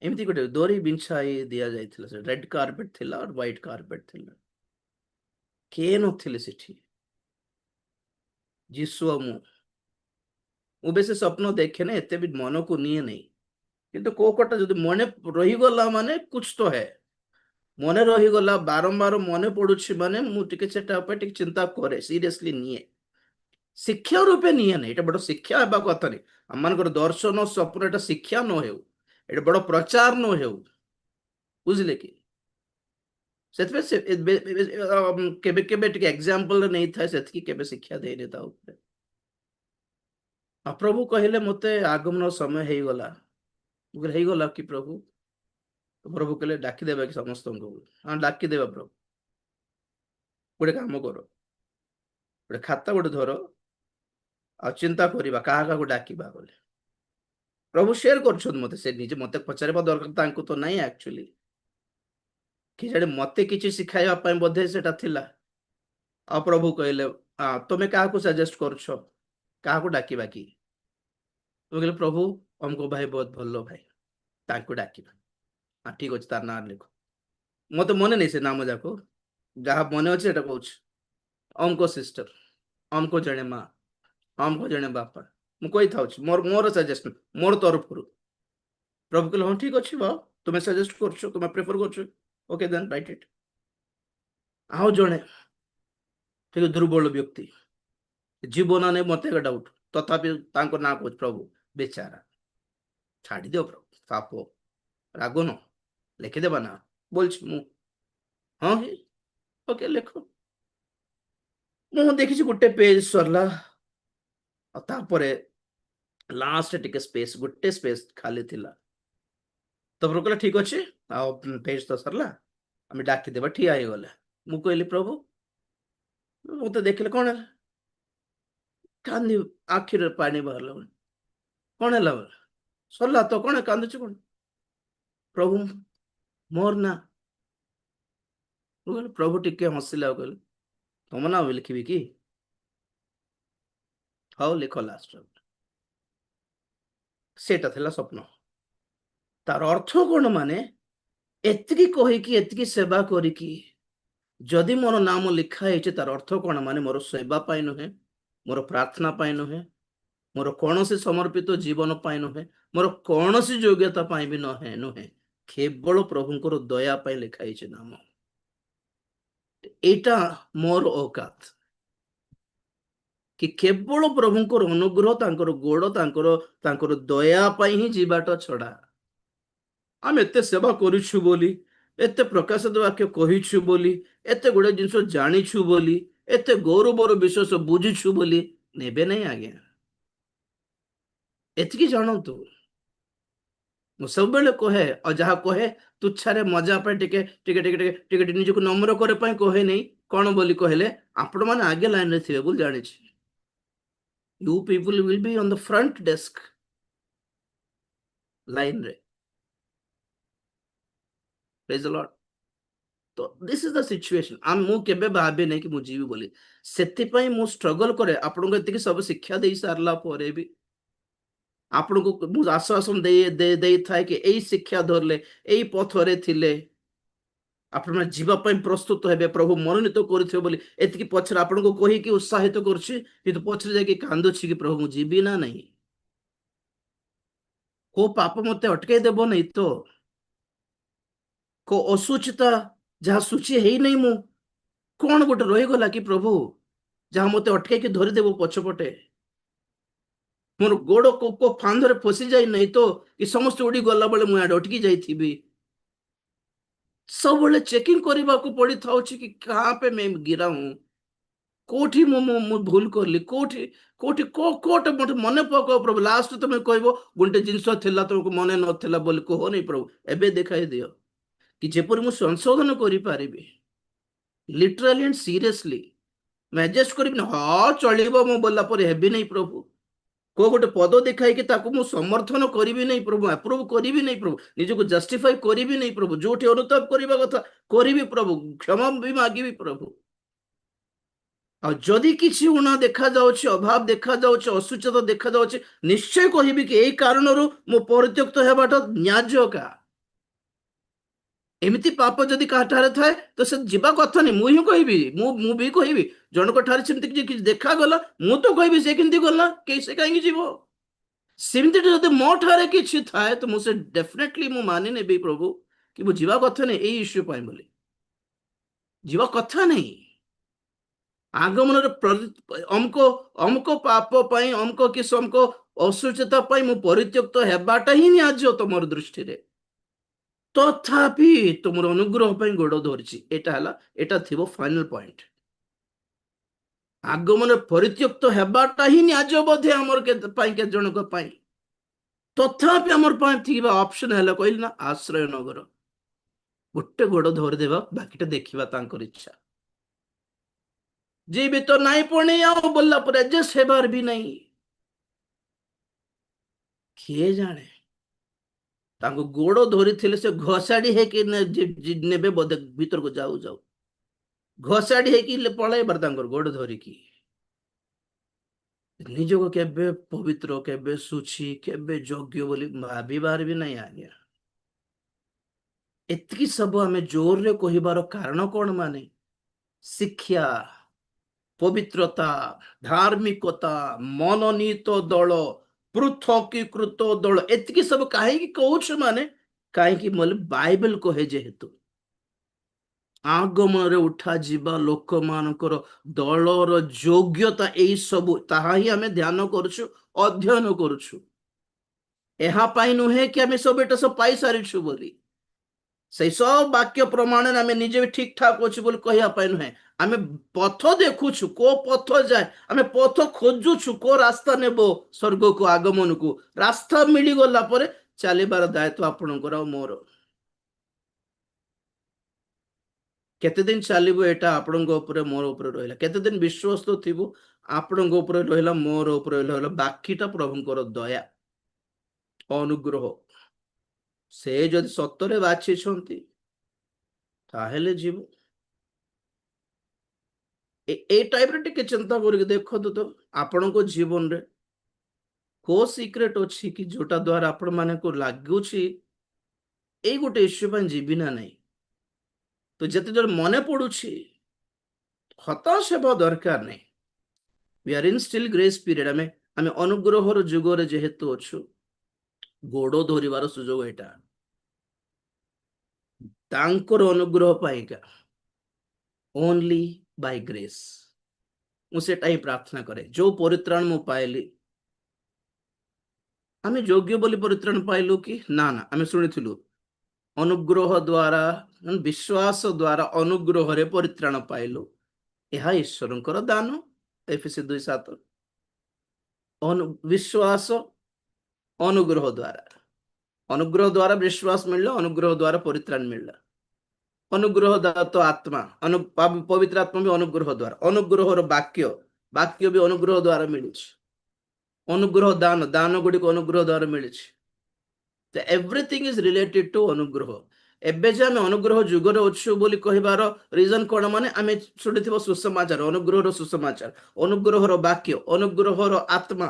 एमती गोटे दोरी बिछाई दिया जाइथिला से रेड कार्पेट थिला और व्हाइट कार्पेट थिला के नथिले सेठी जीसु मु बेसे स्वप्न देखे ना एते भी मन को निये नहीं किंतु को कटा जदि मने रही गला माने कुछ तो है मने रही गला बारंबार मने पड़ुछि माने मु टिके सेटा पे टिके चिंता करे सीरियसली निये शिक्षा रूपे निये नहीं एटा बड़ शिक्षा हेबा कथा नहीं हमनकर दर्शन स्वप्न एटा शिक्षा न हेउ एटा बड़ प्रचार न हेउ बुझले कि सेतबे से केबे केबे टिके एग्जांपल नहीं था सेतकी केबे शिक्षा दे नेता ऊपर प्रभु कहले मते आगमन समय हे गला हे गला कि प्रभु तो प्रभु कहले डाकी देबा कि समस्त को हां डाकी देबा प्रभु गोटे काम करो गोटे खाता गोटे धर आ चिंता करबा काहा का को डाकीबा बोले प्रभु शेयर करछन मते से निजे मते पचारबा दरकार तांको तो नहीं एक्चुअली कि जड़े मते किछि सिखाइबा पय बोधे सेटा थिला आ प्रभु कहले तमे काहा को सजेस्ट करछो काहा को डाकीबा की तो कहले प्रभु हमको भाई बहुत भलो भाई तांको डाकीबा हाँ ठीक अच्छे तार ना लिख मत मन नहीं से नाम जाको जहाँ मन अच्छे कहूँ अमको सिस्टर अमको जड़े माँ अमको जड़े बापा मुझे था मोर मोर सजेशन मोर तरफ प्रभु कहले हाँ ठीक अच्छे बाबा तुम्हें सजेस्ट कर तुम्हें प्रेफर कर ओके देन राइट इट आउ जड़े ठीक दुर्बल व्यक्ति जीवन नहीं मत डाउट तथापि ना कह प्रभु बेचारा छाड़ी दियो प्रभु पाप रागन लिखिदेबा ना बोल हाँ ओके लिख मुझे देखी गोटे पेज सरला लास्ट टिके स्पेस गोटे स्पेस खाली थिला तो प्रभु कहला ठीक अच्छे पेज तो सरला आम डाकीदेबा ठिया हो गले मु कहली प्रभु मत देखले कौन है कांदी आखिर पानी बाहर कौन है सरला तो कौन कांदुच कौन प्रभु मोर ना प्रभु टिके हसिला कहले तुम ना लिखी कि हाँ लिख लास्ट सेटा थिला स्वप्न तार अर्थ कौन माने एतकी कहीकि एतकी सेवा करिकी जदि मोर नाम लिखा है तार अर्थ कौन माने मोर सेवा पाई नुहे मोर प्रार्थना पाई नुहे मोर कौन से समर्पित जीवन पाई नुहे मोर कौन सी योग्यता पाई भी नुहे नुहे केवल प्रभुंकर दया पाई लिखा है नाम एटा मोर औकात कि केवल प्रभुंकर अनुग्रह तांकर गोड़ तांकर दया पाई ही जीवाटा छड़ा आम एते सेवा करूछु बोली एते प्रकाश वाक्य कहिछु बोली एते गुड़े जिनस जानिछु बोली एते गौरवर विश्वास बुझिछु बोली नेबे नहीं आज्ञा एतकी जानतु मु सब बेले कहे और जहाँ कहे तुच्छारे मजा पे टिके टिके टिके टिके टिके टिके निजको नम्र करे पाई कहे नहीं कौन बोली कहले आपण माने आगे लाइन रे थिबे बोल जानि छी you people will be on the front desk line रे प्रेज द लॉर्ड तो दिस इज द सिचुएशन आम मु केबे भाबे नहीं कि मु जीवी बोली सेति पई मु स्ट्रगल करे आपण को एतिकी सब शिक्षा देई सारला परे भी आपण को आश्वासन दे दे दे थाए कि यही शिक्षा धरले यही पथरे थिले ଆପଣ ଯିବା ପାଇଁ ପ୍ରସ୍ତୁତ ହେବେ, ପ୍ରଭୁ ମନୋନୀତ କରିଥିବେ ବୋଲି ଏତିକି ପଛରେ ଆପଣଙ୍କୁ କହିକି ଉତ୍ସାହିତ କରୁଛି, କିନ୍ତୁ ପଛରେ ଯାଇକି କାନ୍ଦୁଛି କି ପ୍ରଭୁ ମୁଁ ଯିବି ନା ନାହିଁ, କୋଉ ପାପ ମତେ ଅଟକେଇ ଦେବ ନାହିଁ ତ, କୋଉ ଅସୁଚିତା ଯାହା ସୂଚି ହେଇନାହିଁ, ମୁଁ କଣ ଗୋଟେ ରହିଗଲା କି ପ୍ରଭୁ ଯାହା ମତେ ଅଟକେଇକି ଧରିଦେବ ପଛପଟେ, ମୋର ଗୋଡ କୋ ଫାନ୍ଦରେ ଫସି ଯାଇ ନାହିଁ ତ, କି ସମସ୍ତେ ଉଡି ଗଲା ବେଳେ ମୁଁ ଆଡେ ଅଟକି ଯାଇଥିବି। ସବୁବେଳେ ଚେକିଂ କରିବାକୁ ପଡିଥାଉଛି କି କାହା ପେ ମେ ଗିରା ହୁଁ, କୋଉଠି ମୁଁ ଭୁଲ କଲି, କୋଉଠି କୋଉଠି କୋଉଟା ମତେ ମନେ ପକାଅ ପ୍ରଭୁ, ଲାଷ୍ଟ ତମେ କହିବ ଗୋଟେ ଜିନିଷ ଥିଲା ତମକୁ ମନେ ନଥିଲା ବୋଲି କହନି ପ୍ରଭୁ, ଏବେ ଦେଖାଇ ଦିଅ କି ଯେପରି ମୁଁ ସଂଶୋଧନ କରିପାରିବି, ଲିଟରାଲି ଆଣ୍ଡ ସିରିୟସଲି। ମୁଁ ଆଡଜଷ୍ଟ କରିବିନି, ହଁ ଚଳିବ ମୁଁ ବୋଲିଲା ପରେ ହେବି ନାହିଁ ପ୍ରଭୁ, କୋଉ ଗୋଟେ ପଦ ଦେଖାଇକି ତାକୁ ମୁଁ ସମର୍ଥନ କରିବି ନାହିଁ ପ୍ରଭୁ, ଆପ୍ରୁଭ କରିବି ନାହିଁ ପ୍ରଭୁ, ନିଜକୁ ଜଷ୍ଟିଫାଇ କରିବି ନାହିଁ ପ୍ରଭୁ, ଯୋଉଠି ଅନୁତାପ କରିବା କଥା କରିବି ପ୍ରଭୁ, କ୍ଷମା ବି ମାଗିବି ପ୍ରଭୁ। ଆଉ ଯଦି କିଛି ଉଣା ଦେଖାଯାଉଛି, ଅଭାବ ଦେଖାଯାଉଛି, ଅସୁଚତା ଦେଖାଯାଉଛି, ନିଶ୍ଚୟ କହିବି କି ଏଇ କାରଣରୁ ମୁଁ ପରିତ୍ୟକ୍ତ ହେବାଟା ନ୍ୟାଯ୍ୟ କା। ଏମିତି ପାପ ଯଦି କାହାଠାରେ ଥାଏ ତ ସେ ଯିବା କଥା ନାହିଁ, ମୁଁ ହିଁ କହିବି, ମୁଁ ବି କହିବି, ଜଣଙ୍କ ଠାରେ ସେମିତି କିଛି ଦେଖାଗଲା ମୁଁ ତ କହିବି ସେ କେମିତି ଗଲା, ସେ କାହିଁକି ଯିବ। ସେମିତି ଯଦି ମୋ ଠାରେ କିଛି ଥାଏ ତ ମୁଁ ସେ ଡେଫିନେଟଲି ମୁଁ ମାନି ନେବି ପ୍ରଭୁ କି ମୁଁ ଯିବା କଥା ନାହିଁ ଏଇ ଇସ୍ୟୁ ପାଇଁ ବୋଲି, ଯିବା କଥା ନାହିଁ। ଆଗମନରେ ଅମକ ଅମକ ପାପ ପାଇଁ, ଅମକ କି ସମକ ଅସୁଚିତା ପାଇଁ ମୁଁ ପରିତ୍ୟକ୍ତ ହେବାଟା ହିଁ ନ୍ୟାଯ୍ୟ ତମର ଦୃଷ୍ଟିରେ, ତଥାପି ତୁମର ଅନୁଗ୍ରହ ପାଇଁ ଗୋଡ ଧରିଛି, ଏଟା ହେଲା, ଏଟା ଥିବ ଫାଇନାଲ ପଏଣ୍ଟ। ଆଗମନରେ ପରିତ୍ୟକ୍ତ ହେବାଟା ହିଁ ନ୍ୟାଯ୍ୟ ବୋଧେ ଆମର ପାଇଁ କେତେ ଜଣଙ୍କ ପାଇଁ, ତଥାପି ଆମର ପାଇଁ ଥିବା ଅପସନ ହେଲା କହିଲି ନା ଆଶ୍ରୟ ନଗର, ଗୋଟେ ଗୋଡ ଧରିଦେବା, ବାକିଟା ଦେଖିବା ତାଙ୍କର ଇଚ୍ଛା। ଜୀବିତ ନାଇଁ ପୁଣି ଆଉ ବୋଲିଲା ପରେ ଆଡଜଷ୍ଟ ହେବାର ବି ନାହିଁ, କିଏ ଜାଣେ ତାଙ୍କୁ ଗୋଡ ଧରିଥିଲେ ସେ ଘଷାଡି ହେଇକି ନେବେ ବୋଧେ ଭିତରକୁ ଯାଉ ଯାଉ, ଘଷାଡି ହେଇକି ପଳେଇବାର ତାଙ୍କର ଗୋଡ ଧରିକି, ନିଜକୁ କେବେ ପବିତ୍ର, କେବେ ଶୁଚି, କେବେ ଯୋଗ୍ୟ ବୋଲି ଭାବିବାର ବି ନାହିଁ ଆଜ୍ଞା। ଏତିକି ସବୁ ଆମେ ଜୋରରେ କହିବାର କାରଣ କଣ, ମାନେ ଶିକ୍ଷା, ପବିତ୍ରତା, ଧାର୍ମିକତା, ମନୋନୀତ ଦଳ, ପୃଥକୀକୃତ ଦଳ, ଏତିକି ସବୁ କାହିଁକି କହୁଛୁ, ମାନେ କାହିଁକି ବୋଲେ ବାଇବେଲ କହେ ଯେହେତୁ ଆଗମନରେ ଉଠା ଯିବା ଲୋକମାନଙ୍କର ଦଳର ଯୋଗ୍ୟତା ଏଇ ସବୁ, ତାହା ହିଁ ଆମେ ଧ୍ୟାନ କରୁଛୁ, ଅଧ୍ୟୟନ କରୁଛୁ। ଏହା ପାଇଁ ନୁହେଁ କି ଆମେ ସବୁ ଏଟା ସବୁ ପାଇସାରିଛୁ ବୋଲି, ସେଇ ସବୁ ବାକ୍ୟ ପ୍ରମାଣରେ ଆମେ ନିଜେ ବି ଠିକ ଠାକ ଅଛୁ ବୋଲି କହିବା ପାଇଁ ନୁହେଁ, ଆମେ ପଥ ଦେଖୁଛୁ, କୋଉ ପଥ ଯାଏ, ଆମେ ପଥ ଖୋଜୁଛୁ, କୋଉ ରାସ୍ତା ନେବ ସ୍ୱର୍ଗକୁ, ଆଗମନକୁ, ରାସ୍ତା ମିଳିଗଲା ପରେ ଚାଲିବାର ଦାୟିତ୍ୱ ଆପଣଙ୍କର ଆଉ ମୋର। କେତେ ଦିନ ଚାଲିବ ଏଟା ଆପଣଙ୍କ ଉପରେ ମୋର ଉପରେ ରହିଲା, କେତେ ଦିନ ବିଶ୍ୱସ୍ତ ଥିବ ଆପଣଙ୍କ ଉପରେ ରହିଲା, ମୋର ଉପରେ ରହିଲା, ବାକିଟା ପ୍ରଭୁଙ୍କର ଦୟା, ଅନୁଗ୍ରହ। ସେ ଯଦି ସତରେ ବାଛିଛନ୍ତି ତାହେଲେ ଯିବୁ। ଏଇ ଟାଇପରେ ଟିକେ ଚିନ୍ତା କରିକି ଦେଖନ୍ତୁ ତ ଆପଣଙ୍କ ଜୀବନରେ କୋଉ ସିକ୍ରେଟ ଅଛି କି ଯୋଉଟା ଦ୍ଵାରା ଆପଣ ମାନଙ୍କୁ ଲାଗୁଛି ଏଇ ଗୋଟେ ଇସ୍ୟୁ ପାଇଁ ଯିବି ନା ନାହିଁ, ତ ଯେତେ ଜଣ ମନେ ପଡୁଛି ହତାଶ ହେବା ଦରକାର ନାହିଁ। we are in still grace period, ଆମେ ଆମେ ଅନୁଗ୍ରହର ଯୁଗରେ ଯେହେତୁ ଅଛୁ, ଗୋଡ ଧରିବାର ସୁଯୋଗ ଏଇଟା ତାଙ୍କର ଅନୁଗ୍ରହ ପାଇକା, ଓନଲି ବାଇ ଗ୍ରେସ୍। ମୁଁ ସେଟା ହିଁ ପ୍ରାର୍ଥନା କରେ, ଯୋଉ ପରିତ୍ରାଣ ମୁଁ ପାଇଲି, ଆମେ ଯୋଗ୍ୟ ବୋଲି ପରିତ୍ରାଣ ପାଇଲୁ କି ନା, ନା ଆମେ ଶୁଣିଥିଲୁ ଅନୁଗ୍ରହ ଦ୍ଵାରା, ବିଶ୍ୱାସ ଦ୍ଵାରା ଅନୁଗ୍ରହରେ ପରିତ୍ରାଣ ପାଇଲୁ, ଏହା ଈଶ୍ୱରଙ୍କର ଦାନ, ଏଫେସୀ 2:7। ବିଶ୍ୱାସ ଅନୁଗ୍ରହ ଦ୍ଵାରା, ଅନୁଗ୍ରହ ଦ୍ଵାରା ବିଶ୍ୱାସ ମିଳିଲା, ଅନୁଗ୍ରହ ଦ୍ଵାରା ପରିତ୍ରାଣ ମିଳିଲା, ଅନୁଗ୍ରହ ଦାତ ଆତ୍ମା, ପବିତ୍ର ଆତ୍ମା ବି ଅନୁଗ୍ରହ ଦ୍ଵାରା, ଅନୁଗ୍ରହର ବାକ୍ୟ, ବାକ୍ୟ ବି ଅନୁଗ୍ରହ ଦ୍ଵାରା ମିଳୁଛି, ଅନୁଗ୍ରହ ଦାନ, ଦାନ ଗୁଡିକ ଅନୁଗ୍ରହ ଦ୍ଵାରା ମିଳିଛି, ଏଭ୍ରିଥିଙ୍ଗ ଇଜ ରିଲେଟେଡ ଟୁ ଅନୁଗ୍ରହ। ଏବେ ଯେ ଆମେ ଅନୁଗ୍ରହ ଯୁଗରେ ଅଛୁ ବୋଲି କହିବାର ରିଜନ କଣ, ମାନେ ଆମେ ଶୁଣିଥିବା ସୁସମାଚାର, ଅନୁଗ୍ରହର ସୁସମାଚାର, ଅନୁଗ୍ରହର ବାକ୍ୟ, ଅନୁଗ୍ରହର ଆତ୍ମା,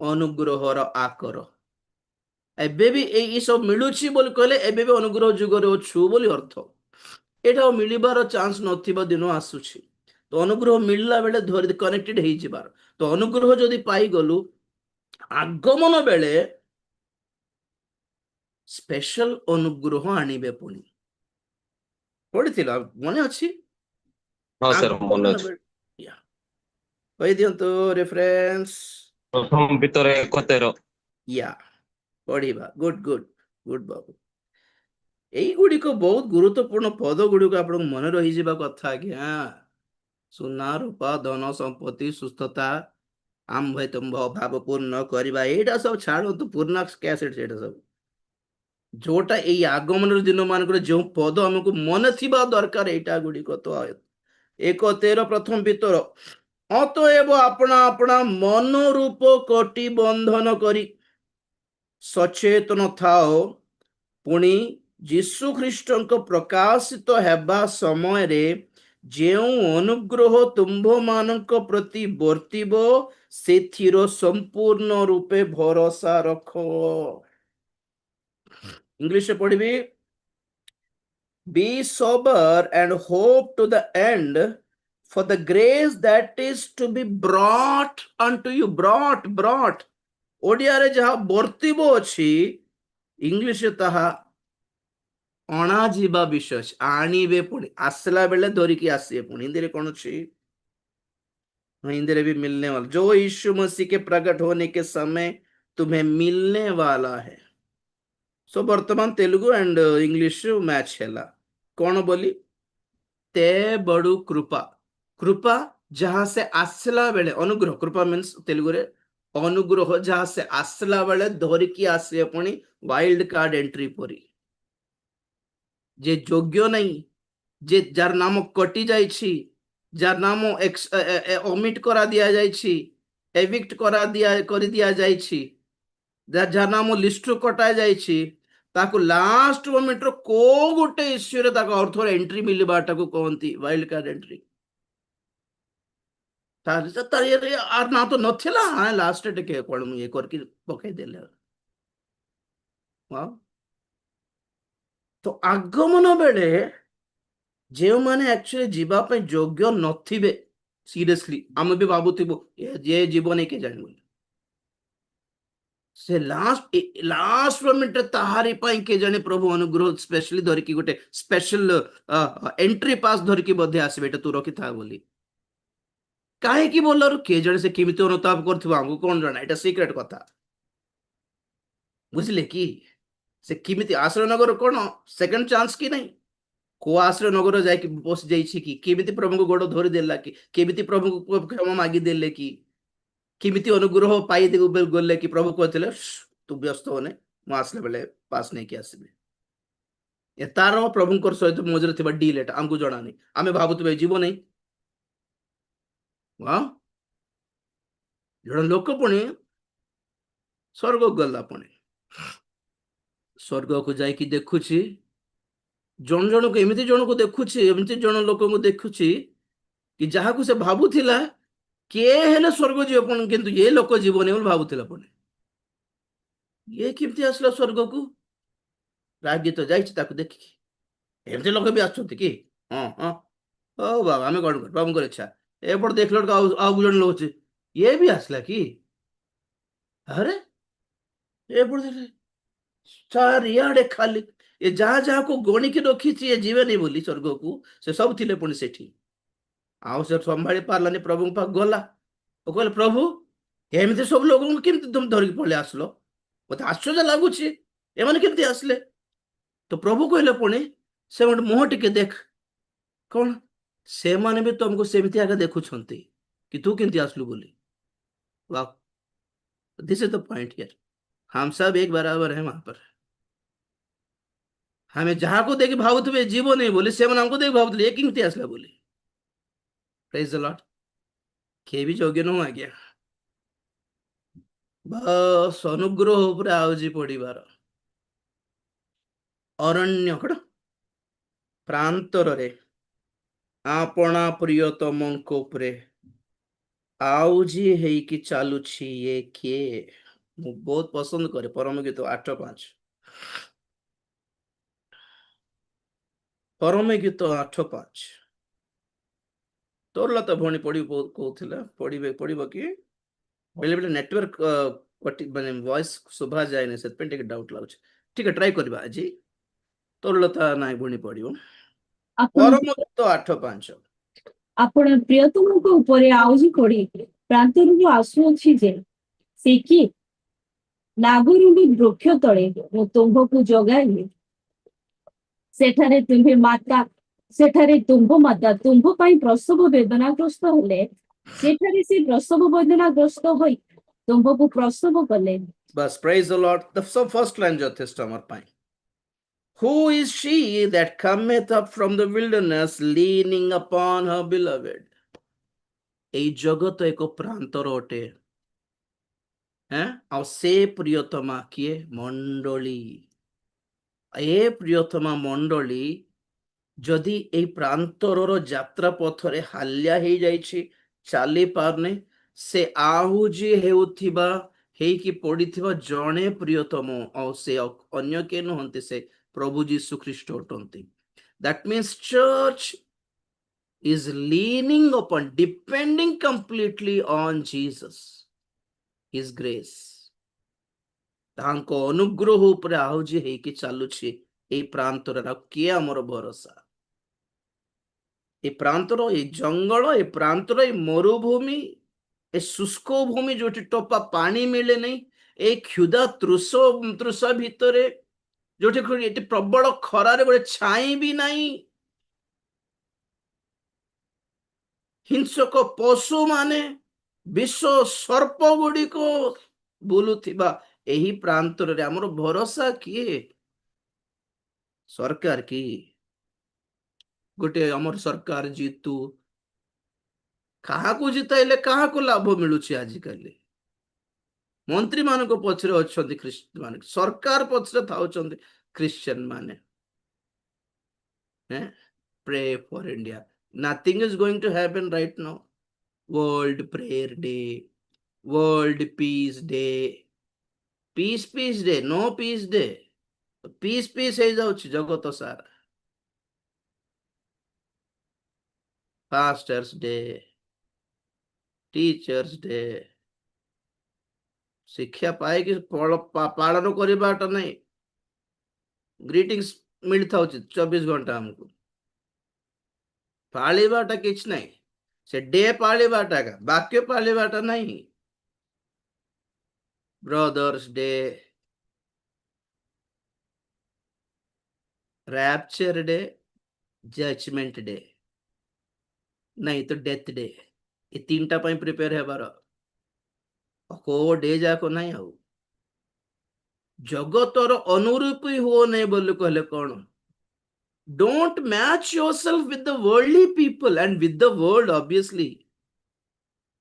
ଅନୁଗ୍ରହର ଆକର, ଏବେ ବି ଏଇ ସବୁ ମିଳୁଛି ବୋଲି କହିଲେ ଏବେ ବି ଅନୁଗ୍ରହ ଯୁଗରେ ଅଛୁ ବୋଲି ଅର୍ଥ। ଏଇଟା ଆଉ ମିଳିବାର ଚାନ୍ସ ନଥିବା ଦିନ ଆସୁଛି। ତ ଅନୁଗ୍ରହ ମିଳିଲା ବେଳେ ଧରି କନେକ୍ଟେଡ ହେଇଯିବାର। ତ ଅନୁଗ୍ରହ ଯଦି ପାଇଗଲୁ, ଆଗମନ ବେଳେ ସ୍ପେଶାଲ ଅନୁଗ୍ରହ ଆଣିବେ ପୁଣି। ପଢିଥିଲା, ମନେ ଅଛି? ହଁ ସାର୍ ମନେ ଆଗମନ ଅଛି। ବେଳେ, ୟା, କହିଦିଅନ୍ତୁ ରେଫରେନ୍ସ। ପ୍ରଥମ ଭିତରେ 1:13। ୟା, ପଢିବା। ଗୁଡ ଗୁଡ ଗୁଡ ବାବୁ। ଏଇଗୁଡିକ ବହୁତ ଗୁରୁତ୍ୱପୂର୍ଣ୍ଣ ପଦ ଗୁଡିକ ଆପଣଙ୍କୁ ମନେ ରହିଯିବା କଥା ଆଜ୍ଞା। ସୁନା ରୂପା ଧନ ସମ୍ପତ୍ତି ସୁସ୍ଥତା ଆମ୍ଭ ତୁମ୍ଭ ଅଭାବ ପୂର୍ଣ୍ଣ କରିବା, ଏଇଟା ସବୁ ଛାଡନ୍ତୁ, ପୁରୁଣା କ୍ୟାସେଟ ସେଇଟା ସବୁ। ଯୋଉଟା ଏଇ ଆଗମନର ଦିନ ମାନଙ୍କରେ ଯୋଉ ପଦ ଆମକୁ ମନେ ଥିବା ଦରକାର, ଏଇଟା ଗୁଡିକ ତ 1:13 ପ୍ରଥମ ଭିତର। ଅତଏବ ଆପଣା ଆପଣା ମନ ରୂପ କୋଟି ବନ୍ଧନ କରି ସଚେତନ ଥାଅ, ପୁଣି ଯୀଶୁ ଖ୍ରୀଷ୍ଟଙ୍କ ପ୍ରକାଶିତ ହେବା ସମୟରେ ଯେଉଁ ଅନୁଗ୍ରହ ତୁମ୍ଭମାନଙ୍କ ପ୍ରତି ବର୍ତ୍ତିବ, ସେଥିର ସମ୍ପୂର୍ଣ୍ଣ ରୂପେ ଭରସା ରଖ। ଇଂଲିଶରେ ପଢିବି। Be sober and hope to the end for the grace that is to be brought unto you. Brought ଓଡ଼ିଆରେ ଯାହା ବର୍ତ୍ତିବ ଅଛି, ଇଂଲିଶରେ ତାହା ଅଣାଯିବା ବିଷୟ ଅଛି। ଆଣିବେ ପୁଣି, ଆସିଲା ବେଳେ ଧରିକି ଆସିବେ ପୁଣି। ହିନ୍ଦୀରେ କଣ ଅଛି? हिंदी भी मिलने वाला, जो यीशु मसीह के प्रकट होने के समय तुम्हें मिलने वाला है। सो वर्तमान तेलुगु एंड इंग्लिश मैच है कौन बोली? ते बड़ू कृपा, कृपा जहां से आसला बेले अनुग्रह, कृपा मीन्स तेलुगु रे अनुग्रह जहां से आसला बेले धरिकी आसे पुणी वाइल्ड कार्ड एंट्री परी। जे योग्य नहीं, जे जार नाम कटि जाइछि, जार नाम ओमिट करा दिया जाइछि, एविक्ट करा दिया कर दिया जाइछि, जार नाम लिस्ट कटा जाइछि, ताको लास्ट मोमेंट रो को गोटे इश्यू रे ताको अर्थ एंट्री मिलबाटा को कहंती वाइल्ड कार्ड एंट्री। तार ये आर ना तो नथिला, हां लास्ट टे कोन ये करके पकई देले। वाह। तो आगमन बेले जो माने एक्चुअली जीवा पे योग्य नथिबे, सीरियसली आम भी भावुथिबो ये जीवन के जान, से लास्ट मोमेंट ताहारी पाई के जाने प्रभु अनुग्रह स्पेशली धरिकी गोटे स्पेशल एंट्री पास धरिकी बधे आसबे, एटा तू रखी था बोली। काहे बोलर के जने से केमिति अनुताप करथिबो हमको कोन जाना, एटा सीक्रेट कथा। बुझले कि से केमिति आश्रय नगर कोन सेकंड चांस की नहीं, को आश्रय नगर जाय कि बस जाइछि कि केमिति प्रभु को गोड़ धरि देला कि केमिति प्रभु को क्षमा मागी देले कि केमिति अनुग्रह पाई दे गले कि प्रभु कहथिले तू व्यस्त होने मु आसले बेले पास नहीं कि आसीबे। ए तार प्रभुकर सहित मझे थिबा डील एटा हमको जणा नहीं, आमे भाबुतबे जीव नहीं। वाह। जण लोक पुणी स्वर्ग गला, पुणी स्वर्ग को जाइकी देखुछि, जन जन को एमिति जन को देखुछि, एमिति जन लोक को देखुछि कि जहा को से भाबुथिला के हेले स्वर्ग जीव, पुणी किंतु ये लोक जीवन बोली भाबुथिला, पुणी ये केमति आसला स्वर्ग को? रागी तो जाइछि ताको देखिकी। एमती लोक भी आछुंती कि हाँ हाँ ओ बाबा आमे कौन कर बाबू इच्छा एपट देख लो आउ जन लोग ये भी आसला कि अरे एपट देख चारियाडे खाली, ये जहाँ जहाँ को गणिकी रखी ये जीवे नहीं बोली स्वर्ग को, से सब थिले पुणी सेठी। आउ से संभाली पारलानी, प्रभु पाख गला ओ कहले प्रभु एमती सब लोग केमती तुम धरिक पळे आसलो, मते आश्चर्य लागुछि एमाने केमती आसले। तो प्रभु कहले पुणी से मुह टिके देख, कौन से माने भी तुमको सेमती आगे देखुछंती कि तू केमती आसलु बोली। वाह, this is the point here. हम सब एक बराबर हैं वहां पर। हमें जहां को देखि भावुतबे जीव नहीं बोली, से हमको देखि भावुतले ये केमती आसला बोली। Praise the Lord. के भी योग्य न आ गया, बस अनुग्रह उपरे आउजी पड़िबार। अरण्य कण प्रांतर रे आपना प्रियतमଙ୍କ ଉପରେ आउजी ହେଇକି ଚାଲୁଛି ये किए। ମୁଁ ବହୁତ ପସନ୍ଦ କରେ ପରମ ଗୀତ 8:5। परमे गीत 8:5 तोर लता भणी पढ़ी कहूला पढ़िबे कि बेले बेले नेटवर्क माने वॉइस शोभा जाए से डाउट लागुच ठीक है ट्राई करबा आज तोर लता नाई भणी पढ़िबो ଆପଣ परम गीत 8:5 ଆପଣ ପ୍ରିୟତମଙ୍କ ଉପରେ ଆଉଜି ପଡି ପ୍ରାନ୍ତରରୁ ଆସୁଅଛି ଯେ ସେ କି ନାଗରୁଣ୍ଡି ବୃକ୍ଷ ତଳେ ମୁଁ ତୁମ୍ଭକୁ ଜଗାଇଲି ସେଠାରେ ତୁମ୍ଭ ମାତା ତୁମ୍ଭ ପାଇଁ ପ୍ରସବ ବେଦନାଗ୍ରସ୍ତ ହେଲେ ସେଠାରେ ସେ ପ୍ରସବ ବେଦନାଗ୍ରସ୍ତ ହୋଇ ତୁମ୍ଭକୁ ପ୍ରସବ କଲେ। बस praise the Lord the first line ଯଥେଷ୍ଟ ଆମର ପାଇଁ Who is she that cometh up from the wilderness leaning upon her beloved এই জগত ଏକ ପ୍ରାନ୍ତର ଅଟେ ଆଉ ସେ ପ୍ରିୟତମା କିଏ ମଣ୍ଡଳୀ ଏ ପ୍ରିୟତମା ମଣ୍ଡଳୀ ଯଦି ଏଇ ପ୍ରାନ୍ତରର ଯାତ୍ରା ପଥରେ ହାଲ୍ୟା ହେଇଯାଇଛି ଚାଲି ପାରୁନି ସେ ଆହୁଜି ହେଉଥିବା ହେଇକି ପଡିଥିବା ଜଣେ ପ୍ରିୟତମ ଆଉ ସେ ଅନ୍ୟ କିଏ ନୁହନ୍ତି ସେ ପ୍ରଭୁ ଯୀଶୁ ଖ୍ରୀଷ୍ଟ ଅଟନ୍ତି that means church is leaning upon depending completely on Jesus his grace ତାଙ୍କ ଅନୁଗ୍ରହ ଉପରେ ଆହୁଜି ହେଇକି ଚାଲୁଛି ଏଇ ପ୍ରାନ୍ତରର କିଏ ଆମର ଭରସା ଏ ପ୍ରାନ୍ତର ଏ ଜଙ୍ଗଲ ଏ ପ୍ରାନ୍ତର ଏ ମରୁଭୂମି ଏ ଶୁଷ୍କ ଭୂମି ଯୋଉଠି ଟୋପା ପାଣି ମିଳେ ନାହିଁ ଏ କ୍ଷୁଧା ତୃଷା ଭିତରେ ଯୋଉଠି ଏଠି ପ୍ରବଳ ଖରାରେ ଗୋଟେ ଛାଇ ବି ନାହିଁ ହିଂସକ ପଶୁ ମାନେ ବିଷ ସର୍ପ ଗୁଡିକ ବୁଲୁଥିବା ଏହି ପ୍ରାନ୍ତରରେ ଆମର ଭରସା କିଏ ସରକାର କି ଗୋଟେ ଆମର ସରକାର ଜିତୁ କାହାକୁ ଜିତାଇଲେ କାହାକୁ ଲାଭ ମିଳୁଛି ଆଜିକାଲି ମନ୍ତ୍ରୀ ମାନଙ୍କ ପଛରେ ଅଛନ୍ତି ଖ୍ରୀଷ୍ଟିଆନ ମାନେ ସରକାର ପଛରେ ଥାଉଛନ୍ତି ଖ୍ରୀଷ୍ଟିଆନ ମାନେ pray for India nothing is going to happen right now world prayer day world peace day peace day no peace day peace ହେଇ ଯାଉଛି ଜଗତ ସାରା pastors day teachers day ଶିକ୍ଷା ପାଇକି ପାଳନ କରିବାଟା ନାହିଁ ଗ୍ରିଟିଂସ୍ ମିଳିଥାଉଛି 24 ଘଣ୍ଟା ଆମକୁ ପାଳିବାଟା କିଛି ନାହିଁ ସେ ଡେ ପାଳିବାଟା ବାକ୍ୟ ପାଳିବାଟା ନାହିଁ brothers day rapture day judgment day नहीं तो डेथ डे ये तीनटा ପାଇଁ ପ୍ରିପେୟାର ହେବାର କୋଉ ଡେ ଯାକ ନାହିଁ ଆଉ ଜଗତର ଅନୁରୂପୀ ହୁଅ ନାହିଁ ବୋଲି କହିଲେ କଣ don't match yourself with the worldly people and with the world obviously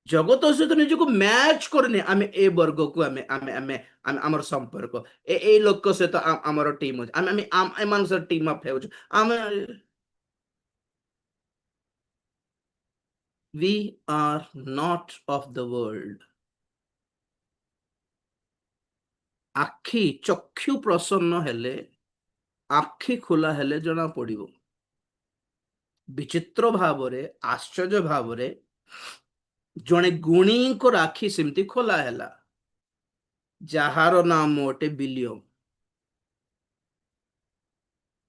ଜଗତ ସହିତ ନିଜକୁ ମ୍ୟାଚ୍ କରିନି ଆମେ ଏ ବର୍ଗକୁ ଆମେ ଆମେ ଆମେ ଆମର ସମ୍ପର୍କ ଏଇ ଲୋକ ସହିତ ଆମର ଟିମ୍ ଅଛି ଆମେ ଏମାନଙ୍କ ସହିତ ଟିମ୍ ଅପ୍ ହେଉଛୁ ଆମେ we are not of the world ଆଖି ଚକ୍ଷୁ ପ୍ରସନ୍ନ ହେଲେ ଆଖି ଖୋଲା ହେଲେ ଜଣା ପଡିବ ବିଚିତ୍ର ଭାବରେ ଆଶ୍ଚର୍ଯ୍ୟ ଭାବରେ ଜଣେ ଗୁଣୀଙ୍କର ଆଖି ସେମିତି ଖୋଲା ହେଲା ଯାହାର ନାମ ଅଟେ ବିଲିୟମ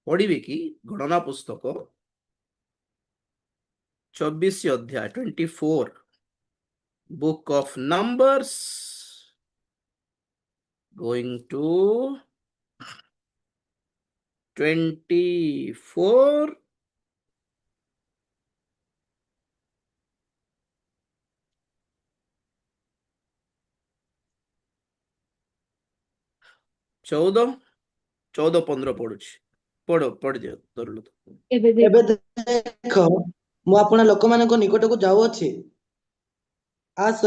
ପଢିବେ କି ଗଣନା ପୁସ୍ତକ 24 ଅଧ୍ୟାୟ 24 book of numbers going to 24 14 ପଢୁଛି ପଢି ଦିଅ ତୋର ଏବେ ଏବେ ଦେଖ ମୁଁ ଆପଣ ଲୋକମାନଙ୍କ ନିକଟକୁ ଯାଉଅଛି ଆସ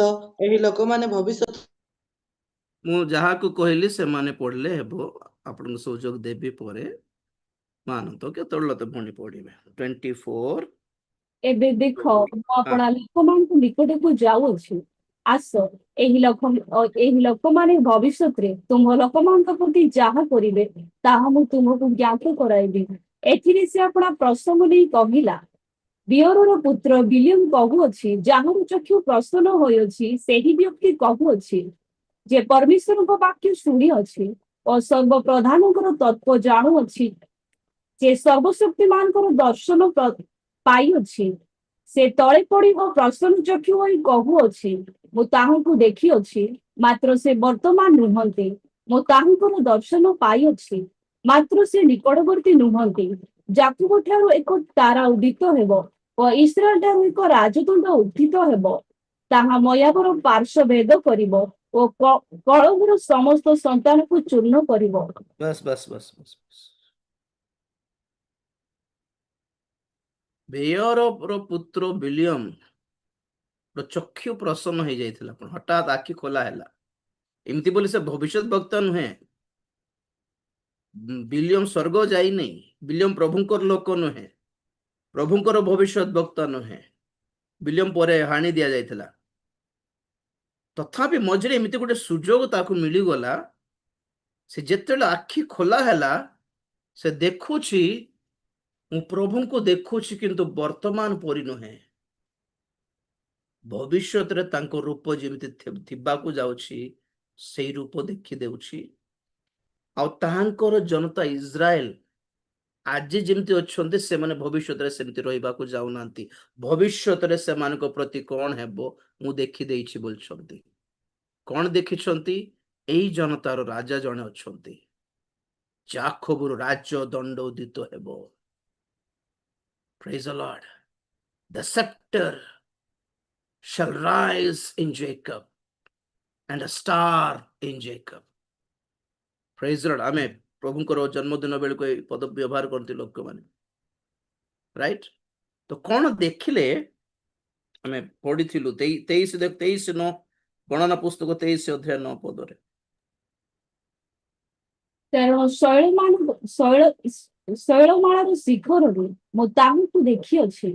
ଏହି ଲୋକମାନେ ଭବିଷ୍ୟତ ମୁଁ ଯାହାକୁ କହିଲି ସେମାନେ ପଢିଲେ ହେବ ଆପଣଙ୍କୁ ସୁଯୋଗ ଦେବି ପରେ ମାନନ୍ତ କେତେବେଳେ ତ ପୁଣି ପଢିବେ 24 ଏବେ ଦେଖ ମୁଁ ଆପଣ ଲୋକମାନଙ୍କ ନିକଟକୁ ଯାଉଅଛି ଆସ ଏହି ଲୋକମାନେ ଭବିଷ୍ୟତରେ ତୁମ ଲୋକମାନଙ୍କ ପ୍ରତି ଯାହା କରିବେ ତାହା ମୁଁ ତୁମକୁ ଜ୍ଞାତ କରାଇବି ଏଥିରେ ସେ ଆପଣା ପ୍ରସଙ୍ଗ ନେଇ କହିଲା, ବିୟରର ପୁତ୍ର ବିଲିୟମ କହୁଅଛି, ଯାହାର ଚକ୍ଷୁ ପ୍ରସନ୍ନ ହୋଇଅଛି ସେହି ବ୍ୟକ୍ତି କହୁଅଛି ଯେ ପରମେଶ୍ୱରଙ୍କ ବାକ୍ୟ ଶୁଣିଅଛି ଓ ସର୍ବପ୍ରଧାନଙ୍କର ତତ୍ତ୍ୱ ଜାଣୁଅଛି, ଯେ ସର୍ବଶକ୍ତିମାନଙ୍କର ଦର୍ଶନ ପାଇଅଛି। ସେ ତଳେ ପଡ଼ି ଓ ପ୍ରସନ୍ନ ଚକ୍ଷୁ ହୋଇ କହୁଅଛି, ମୁଁ ତାହାଙ୍କୁ ଦେଖିଅଛି, ମାତ୍ର ସେ ବର୍ତ୍ତମାନ ନୁହନ୍ତି। ମୁଁ ତାହାଙ୍କର ଦର୍ଶନ ପାଇଅଛି, ମାତ୍ର ସେ ନିକଟବର୍ତ୍ତୀ ନୁହନ୍ତି। ଜାକୁବ ଠାରୁ ଏକ ତାରା ଉଦିତ ହେବ ଓ ଇସ୍ରାଏଲ ଠାରୁ ଏକ ରାଜଦଣ୍ଡ ଉତ୍ଥିତ ହେବ। ତାହା ମୟାବର ପାର୍ଶ୍ୱ ଭେଦ କରିବ ଓ କଳବର ସମସ୍ତ ସନ୍ତାନକୁ ଚୂର୍ଣ୍ଣ କରିବ। बस बस बस बस बस ବେୟରର ପୁତ୍ର ବିଲିୟମ ର ଚକ୍ଷୁ ପ୍ରସନ୍ନ ହେଇଯାଇଥିଲା, પણ ହଠାତ୍ ଆଖି ଖୋଲା ହେଲା। ଏମିତି ବୋଲି ସେ ଭବିଷ୍ୟତ ବକ୍ତା ନୁହେଁ। ବିଲିୟମ ସ୍ୱର୍ଗ ଯାଇନି। ବିଲିୟମ ପ୍ରଭୁଙ୍କର ଲୋକ ନୁହେଁ, ପ୍ରଭୁଙ୍କର ଭବିଷ୍ୟତ ବକ୍ତା ନୁହେଁ। ବିଲିୟମ ପରେ ହାଣି ଦିଆଯାଇଥିଲା। ତଥାପି ମଝିରେ ଏମିତି ଗୋଟେ ସୁଯୋଗ ତାକୁ ମିଳିଗଲା। ସେ ଯେତେବେଳେ ଆଖି ଖୋଲା ହେଲା, ସେ ଦେଖୁଛି, ମୁଁ ପ୍ରଭୁଙ୍କୁ ଦେଖୁଛି, କିନ୍ତୁ ବର୍ତ୍ତମାନ ପରି ନୁହେଁ। ଭବିଷ୍ୟତରେ ତାଙ୍କ ରୂପ ଯେମିତି ଥିବାକୁ ଯାଉଛି, ସେଇ ରୂପ ଦେଖି ଦେଉଛି। ଆଉ ତାହାଙ୍କର ଜନତା ଇସ୍ରାଏଲ ଆଜି ଯେମିତି ଅଛନ୍ତି, ସେମାନେ ଭବିଷ୍ୟତରେ ସେମିତି ରହିବାକୁ ଯାଉନାହାନ୍ତି। ଭବିଷ୍ୟତରେ ସେମାନଙ୍କ ପ୍ରତି କଣ ହେବ ମୁଁ ଦେଖିଦେଇଛି ବୋଲୁଛନ୍ତି। କଣ ଦେଖିଛନ୍ତି? ଏଇ ଜନତାର ରାଜା ଜଣେ ଅଛନ୍ତି, ଯାକୋବରୁ ରାଜ୍ୟ ଦଣ୍ଡ ଉଦିତ ହେବ। Praise the Lord. The scepter shall rise in Jacob and a star in Jacob. Praise the Lord. ଆମେ ପ୍ରଭୁଙ୍କର ଜନ୍ମଦିନ ବେଳକୁ ଏଇ ପଦ ବ୍ୟବହାର କରନ୍ତି ଲୋକମାନେ, ରାଇଟ? ତ କଣ ଦେଖିଲେ? ଆମେ ପଢିଥିଲୁ 23 ଗଣନା ପୁସ୍ତକ 23 ଅଧ୍ୟାୟ 9 ପଦରେ। କାରଣ ଶୈଳମାଳାର ଶିଖରରୁ ମୁଁ ତାହାକୁ ଦେଖିଅଛି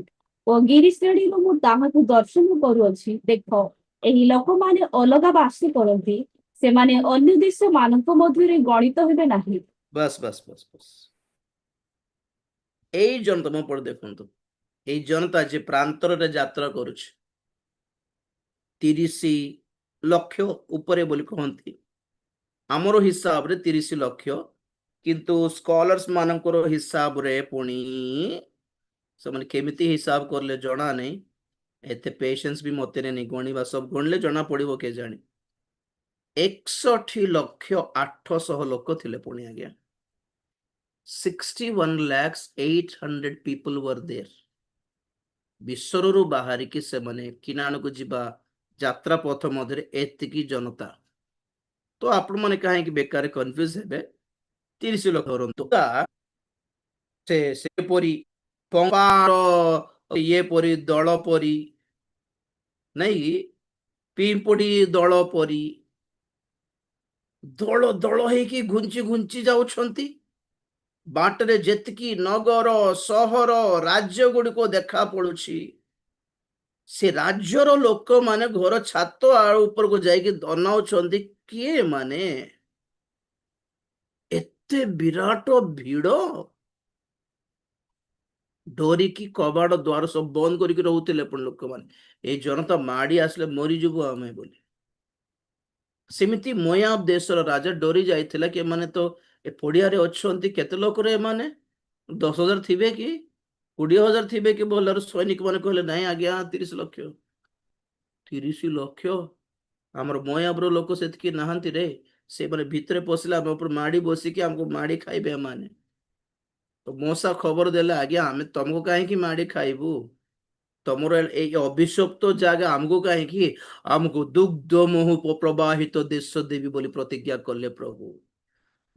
ଓ ଗିରିଶ୍ରେଣୀରୁ ମୁଁ ତାହାକୁ ଦର୍ଶନ କରୁଅଛି। ଦେଖ, ଏହି ଲୋକମାନେ ଅଲଗା ବାସ କରନ୍ତି, ସେମାନେ ଅନ୍ୟ ଦେଶ ମାନଙ୍କ ମଧ୍ୟରେ ଗଣିତ ହେବେ ନାହିଁ। ବାସ୍ ବାସ୍ ବାସ୍ ବାସ୍ ଏଇ ଜନତା ମୋ ପଢ ଦେଖନ୍ତୁ। ଏଇ ଜନତା ଯେ ପ୍ରାନ୍ତରରେ ଯାତ୍ରା କରୁଛି, 30 ଲକ୍ଷ ଉପରେ ବୋଲି କହନ୍ତି। ଆମର ହିସାବରେ 30 ଲକ୍ଷ, କିନ୍ତୁ ସ୍କଲର୍ସ ମାନଙ୍କର ହିସାବରେ ପୁଣି ସେମାନେ କେମିତି ହିସାବ କରଲେ ଜଣା ନାହିଁ। ଏତେ ପେସେନ୍ସ ବି ମତେ ନେଇ ଗଣିବା, ସବୁ ଗଣିଲେ ଜଣା ପଡିବ କେଜାଣି। 61,800,000 ଲୋକ ଥିଲେ ପୁଣି ଆଜ୍ଞା। 61,800,000 people were there. ବିଶ୍ୱରୁ ବାହାରିକି ସେମାନେ କିନାଣକୁ ଯିବା ଯାତ୍ରା ପଥ ମଧ୍ୟରେ ଏତିକି ଜନତା। ତ ଆପଣମାନେ କାହିଁକି ବେକାର କନଫ୍ୟୁଜ ହେବେ? 30 ଲକ୍ଷ ଧରନ୍ତୁ। ସେପରି ପଙ୍ଗାର ଇଏ ପରି ଦଳ ପରି ନାଇଁ, ପିମ୍ପୁଡି ଦଳ ପରି ଦଳ ଦଳ ହେଇକି ଘୁଞ୍ଚି ଘୁଞ୍ଚି ଯାଉଛନ୍ତି। ବାଟରେ ଯେତିକି ନଗର, ସହର, ରାଜ୍ୟ ଗୁଡିକ ଦେଖା ପଡୁଛି, ସେ ରାଜ୍ୟର ଲୋକମାନେ ଘର ଛାତ ଉପରକୁ ଯାଇକି ଅନାଉଛନ୍ତି, କିଏ ମାନେ ଏତେ ବିରାଟ ଭିଡ। ଡରିକି କବାଟ ଦ୍ୱାର ସବୁ ବନ୍ଦ କରିକି ରହୁଥିଲେ ପୁଣି ଲୋକମାନେ। ଏଇ ଜନତା ମାଡି ଆସିଲେ ମରିଯିବୁ ଆମେ ବୋଲି। ସେମିତି ମୋୟାବ ଦେଶର ରାଜା ଡରି ଯାଇଥିଲା କି ଏମାନେ ତ ଏ ପଡିଆରେ ଅଛନ୍ତି, କେତେ ଲୋକରେ ଏମାନେ 10,000 ଥିବେ କି 20,000 ଥିବେ କି ବୋଲାର ସୈନିକ ମାନେ କହିଲେ ନାଇଁ ଆଜ୍ଞା 30 ଲକ୍ଷ। 30 ଲକ୍ଷ ଆମର ମୋୟାବର ଲୋକ ସେତିକି ନାହାନ୍ତି ରେ। ସେମାନେ ଭିତରେ ପଶିଲେ ଆମ ଉପରେ ମାଡି ବସିକି ଆମକୁ ମାଡି ଖାଇବେ ଏମାନେ। ତ ମଉସା ଖବର ଦେଲେ, ଆଜ୍ଞା ଆମେ ତମକୁ କାହିଁକି ମାଡି ଖାଇବୁ? ତମର ଏଇ ଅଭିଶପ୍ତ ଜାଗା ଆମକୁ କାହିଁକି? ଆମକୁ ଦୁଗ୍ଧ ମହୁ ପ୍ରବାହିତ ଦେଶ ଦେବି ବୋଲି ପ୍ରତିଜ୍ଞା କଲେ ପ୍ରଭୁ।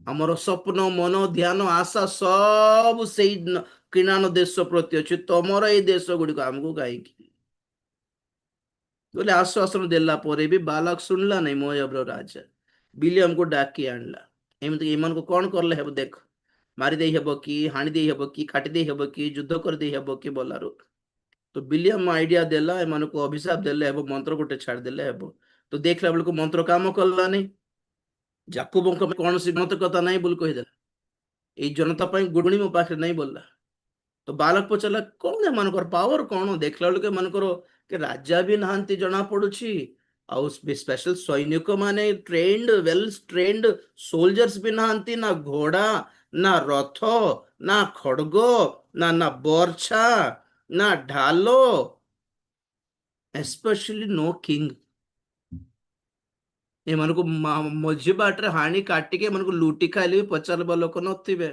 ଆମର ସ୍ୱପ୍ନ, ମନ, ଧ୍ୟାନ, ଆଶା ସବୁ ସେଇ କିଣାନ ଦେଶ ପ୍ରତି ଅଛି। ତମର ଏଇ ଦେଶ ଗୁଡିକ ଆମକୁ କାହିଁକି ବୋଲି ଆଶ୍ୱାସନ ଦେଲା ପରେ ବି ବାଲକ ଶୁଣିଲା ନାହିଁ। ମୋୟାବର ରାଜା ବିଲିୟମକୁ ଡାକି ଆଣିଲା। ଏମିତି ଏମାନଙ୍କୁ କଣ କଲେ ହେବ ଦେଖ, ମାରି ଦେଇ ହେବ କି, ହାଣି ଦେଇ ହେବ କି, କାଟି ଦେଇ ହେବ କି, ଯୁଦ୍ଧ କରିଦେଇ ହେବ କି ବୋଲାରୁ। ତ ବିଲିୟମ ଆଇଡିଆ ଦେଲା, ଏମାନଙ୍କୁ ଅଭିଶାପ ଦେଲେ ହେବ, ମନ୍ତ୍ର ଗୋଟେ ଛାଡିଦେଲେ ହେବ। ତ ଦେଖିଲା ବେଳକୁ ମନ୍ତ୍ର କାମ କଲାନି। ଯାକୁବଙ୍କ କୌଣସି ମତ କଥା ନାହିଁ ବୋଲି କହିଦେଲା। ଏଇ ଜନତା ପାଇଁ ଗୁଡୁଣି ମୋ ପାଖରେ ନାହିଁ ବୋଲିଲା। ତ ବାଲକ ପଚାରିଲା କଣ ଏମାନଙ୍କର ପାୱାର କଣ? ଦେଖିଲା ବେଳକୁ ଏମାନଙ୍କର କି ରାଜା ବି ନାହାନ୍ତି ଜଣା ପଡୁଛି, ଆଉ ସ୍ପେଶାଲ ସୈନିକ ମାନେ ଟ୍ରେନ୍ଡ ୱେଲ୍ ଟ୍ରେନ୍ଡ ସୋଲଜର୍ସ ବି ନାହାନ୍ତି, ନା ଘୋଡା ନା ରଥ ନା ଖଡଗ ନା ବର୍ଛା ନା ଢାଲ, ଏସ୍ପେଶାଲି नो କିଙ୍ଗ। ଏମାନଙ୍କୁ ମଝି ବାଟରେ ହାଣି କାଟିକି ଏମାନଙ୍କୁ ଲୁଟି ଖାଇଲେ ବି ପଚାରିବା ଲୋକ ନଥିବେ।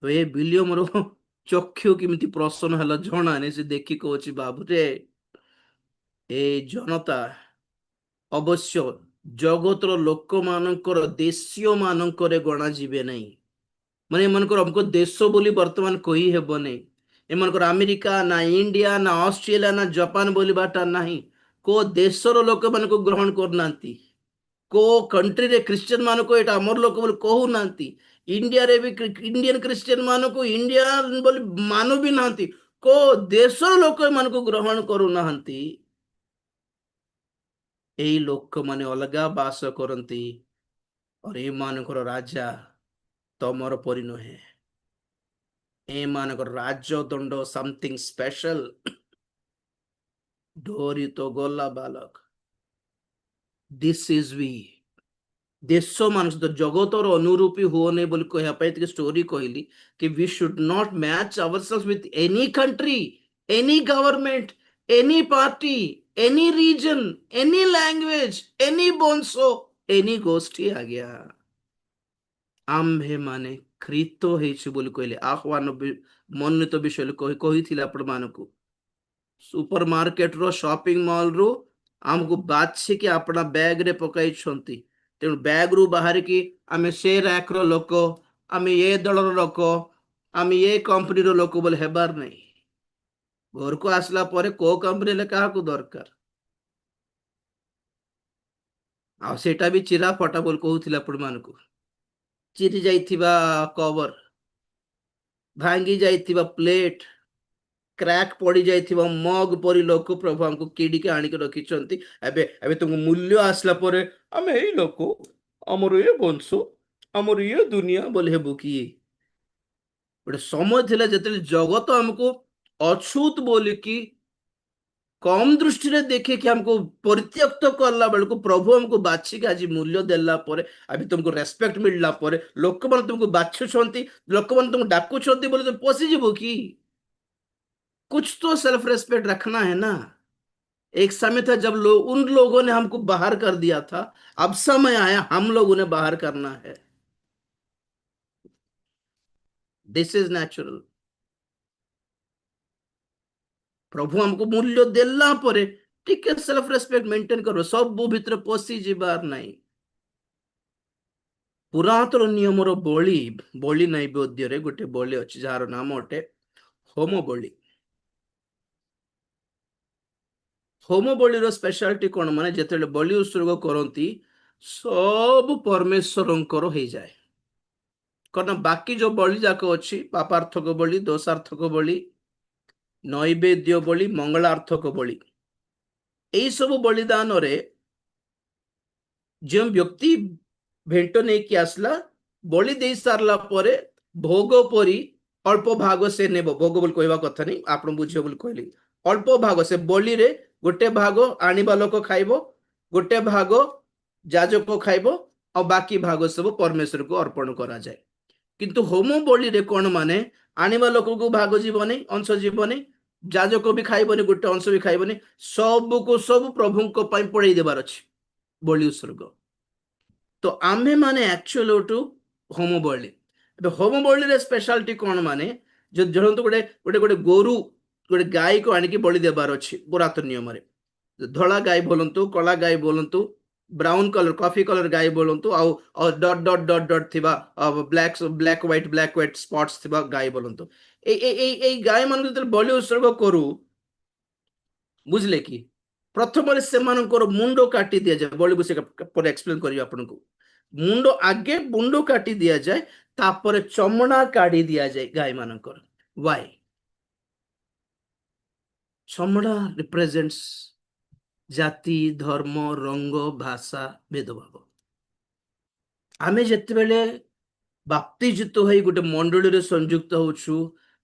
ତ ଏ ବିଲିୟମର ଚକ୍ଷୁ କେମିତି ପ୍ରସନ୍ନ ହେଲା ଜଣାନି। ସେ ଦେଖି କହୁଛି ବାବୁରେ, ଏ ଜନତା ଅବଶ୍ୟ ଜଗତର ଲୋକମାନଙ୍କର ଦେଶୀୟ ମାନଙ୍କରେ ଗଣା ଯିବେ ନାହିଁ। ମାନେ ଏମାନଙ୍କର ଆମକୁ ଦେଶ ବୋଲି ବର୍ତ୍ତମାନ କହି ହେବ ନାହିଁ। ଏମାନଙ୍କର ଆମେରିକା ନା ଇଣ୍ଡିଆ ନା ଅଷ୍ଟ୍ରେଲିଆ ନା ଜାପାନ ବୋଲିବାଟା ନାହିଁ। କୋ ଦେଶର ଲୋକମାନଙ୍କୁ ଗ୍ରହଣ କରୁନାହାନ୍ତି, କୋ କଣ୍ଟ୍ରିରେ ଖ୍ରୀଷ୍ଟିଆନ ମାନଙ୍କୁ ଏଇଟା ଆମର ଲୋକ ବୋଲି କହୁନାହାନ୍ତି। ଇଣ୍ଡିଆରେ ବି ଇଣ୍ଡିଆନ ଖ୍ରୀଷ୍ଟିଆନ ମାନଙ୍କୁ ଇଣ୍ଡିଆନ ବୋଲି ମାନୁ ବି ନାହାନ୍ତି। କୋ ଦେଶର ଲୋକ ଏମାନଙ୍କୁ ଗ୍ରହଣ କରୁନାହାନ୍ତି। ଏଇ ଲୋକମାନେ ଅଲଗା ବାସ କରନ୍ତି, ଏମାନଙ୍କର ରାଜା ତମର ପରି ନୁହେଁ। ଏମାନଙ୍କର ରାଜଦଣ୍ଡ ସମଥିଙ୍ଗ ସ୍ପେଶାଲ। ଡୋରି ତ ଗଲା ବାଲକ, ଦିସ୍ ଇଜ वी। ଦେଶ ମାନ ସହିତ ଜଗତର ଅନୁରୂପୀ ହୁଅନି ବୋଲି କହିବା ପାଇଁ ଟିକେ ଷ୍ଟୋରି କହିଲି କି we should not match ourselves with any country, any government, any party, any region, any language, any ବଂଶ, any ଗୋଷ୍ଠୀ। ଆଜ୍ଞା ଆମ୍ଭେ ମାନେ ଖ୍ରୀତ ହେଇଛୁ ବୋଲି କହିଲେ ଆହ୍ୱାନ ମନୋନୀତ ବିଷୟରେ କହିଥିଲେ ଆପଣମାନଙ୍କୁ। ସୁପର ମାର୍କେଟର ସପିଂ ମଲରୁ ଆମକୁ ବାଛିକି ଆପଣା ବ୍ୟାଗରେ ପକାଇଛନ୍ତି। ତେଣୁ ବ୍ୟାଗରୁ ବାହାରିକି ଆମେ ସେ ର୍ୟାକର ଲୋକ, ଆମେ ଏ ଦଳର ଲୋକ, ଆମେ ଏ କମ୍ପାନୀର ଲୋକ ବୋଲି ହେବାର ନାହିଁ। ଘରକୁ ଆସିଲା ପରେ କୋଉ କମ୍ପାନୀ ହେଲେ କାହାକୁ ଦରକାର? ଆଉ ସେଇଟା ବି ଚିରା ଫଟା ବୋଲି କହୁଥିଲେ ଆପଣମାନଙ୍କୁ। ଚିରି ଯାଇଥିବା କଭର, ଭାଙ୍ଗି ଯାଇଥିବା ପ୍ଲେଟ, କ୍ରାକ୍ ପଡି ଯାଇଥିବା ମଗ ପରି ଲୋକ ପ୍ରଭୁ ଆମକୁ କିଣିକି ଆଣିକି ରଖିଛନ୍ତି। ଏବେ ଏବେ ତୁମକୁ ମୂଲ୍ୟ ଆସିଲା ପରେ ଆମେ ଏଇ ଲୋକ, ଆମର ଏ ବଂଶ, ଆମର ଇଏ ଦୁନିଆ ବୋଲି ହେବୁ କି? ଗୋଟେ ସମୟ ଥିଲା ଯେତେବେଳେ ଜଗତ ଆମକୁ ଅଛୁତ ବୋଲିକି କମ ଦୃଷ୍ଟିରେ ଦେଖିକି ଆମକୁ ପରିତ୍ୟକ୍ତ କଲା ବେଳକୁ ପ୍ରଭୁ ଆମକୁ ବାଛିକି ଆଜି ମୂଲ୍ୟ ଦେଲା ପରେ, ଆଜି ତୁମକୁ ରେସ୍ପେକ୍ଟ ମିଳିଲା ପରେ, ଲୋକମାନେ ତୁମକୁ ବାଛୁଛନ୍ତି, ଲୋକମାନେ ତୁମକୁ ଡାକୁଛନ୍ତି ବୋଲି ତୁମେ ପଶିଯିବ କି? कुछ तो सेल्फ रेस्पेक्ट रखना है ना। एक समय था जब उन लोगों ने हमको बाहर कर दिया था, अब समय आया हम लोगों ने बाहर करना है। This is natural. प्रभु हमको मूल्य देला परे टिके सेल्फ रेस्पेक्ट मेंटेन करो, सब भीतर पशि जीवार नहीं। पुरातन नियमर बलि बलि नैवेद्य गोटे बलि अच्छी जार नाम अटे होम बलि। होम बलिर स्पेशलिटी कौन? माने जेतेले बलि उत्सर्ग करती सब परमेश्वरंकर हो जाए। कौन बाकी जो बलि जाक अच्छी पापार्थक बलि, दोषार्थक बलि, नैवेद्य बलि, मंगलार्थक बलि, यही सब बलिदान रे जो व्यक्ति भेंट नहीं कि आसला बलि दे सारला परे भोग परी अल्प भाग से नेब। भोग बोल कहवा कथा नहीं, आप बुझे बोल कहली अल्प भाग से बलि रे गोटे भाग आनिबा लोक खाइबो, गोटे भाग जाजक खाइबो, और बाकी भाग सब परमेश्वर को अर्पण करा जाए। किंतु होम बलि रे कौन माने आनिबा लोक को भाग जीवनी, अंश जीवनी, जाजक भी खाइबनी, गोटे अंश भी खाइबनी, सब को सब प्रभु को पाई पड़े देबार अछि बलि उत्सर्ग। तो आम्भे माने एक्चुअल टू होम बलि। होम बलि रे स्पेशलिटी कौन? माने जो जणंतु गोटे गोटे गोटे गोरु गोटे गाय को आनिकी बलि देबार अछि पुरातन नियम रे। धला गाय बोलंतु, कला गाय बोलंतु, ब्राउन कलर कॉफी कलर गाय बोलंतु, और डॉट डॉट डॉट डॉट थिबा ब्लैक ब्लैक व्हाइट स्पॉट्स थिबा गाय बोलंतु। ए गाय मान जते बलि उत्सर्ग करू, बुझले कि प्रथम से मुंड काटी दिया जाए। बलि बुसे पर एक्सप्लेन करियो आपनको। मुंड आगे मुंड काटी दिया जाए, तापर चमड़ा काढ़ी दिया जाए गाय मानकर। व्हाई? चमड़ा रिप्रेजेंट्स जाति, धर्म, रंग, भाषा, भेदभाव। आमे जेतेबेले ବାପ୍ତିଜିତ ହୋଇ ଗୋଟେ ମଣ୍ଡଳୀରେ ସଂଯୁକ୍ତ ହଉଛୁ,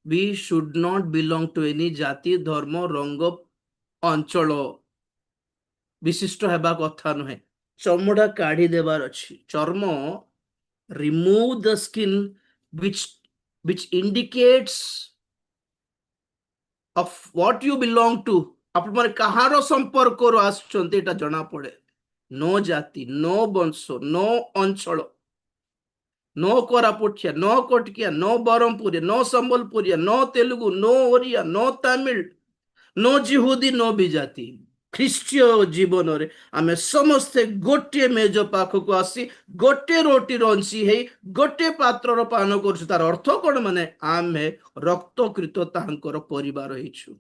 we should not belong to any ଜାତି ଧର୍ମ ରଙ୍ଗ ଅଞ୍ଚଳ ବିଶିଷ୍ଟ ହେବା କଥା ନୁହେଁ। ଚମଡ଼ା କାଢି ଦେବାର ଅଛି। ଚର୍ମ, remove the skin which indicates of what you belong to। ଆପଣ ମାନେ କାହାର ସମ୍ପର୍କରୁ ଆସୁଛନ୍ତି ଏଟା ଜଣା ପଡେ। नो ଜାତି, नो ବଂଶ, नो ଅଞ୍ଚଳ, नो କୋରାପୁଟିଆ, नो କଟକିଆ, नो ବରହମପୁରିଆ, नो ସମ୍ବଲପୁରିଆ, no Telugu, no Oriya, no Tamil, no ଜିହୁଦୀ, नो ବିଜାତି। ଖ୍ରୀଷ୍ଟୀୟ ଜୀବନରେ ଆମେ ସମସ୍ତେ ଗୋଟିଏ ମେଜ ପାଖକୁ ଆସି ଗୋଟିଏ ରୋଟିର ଅଂଶୀ ହେଇ ଗୋଟିଏ ପାତ୍ରର ପାନ କରୁଛୁ। ତାର ଅର୍ଥ କଣ? ମାନେ ଆମେ ରକ୍ତକୃତ ତାହାଙ୍କର ପରିବାର ହେଇଛୁ।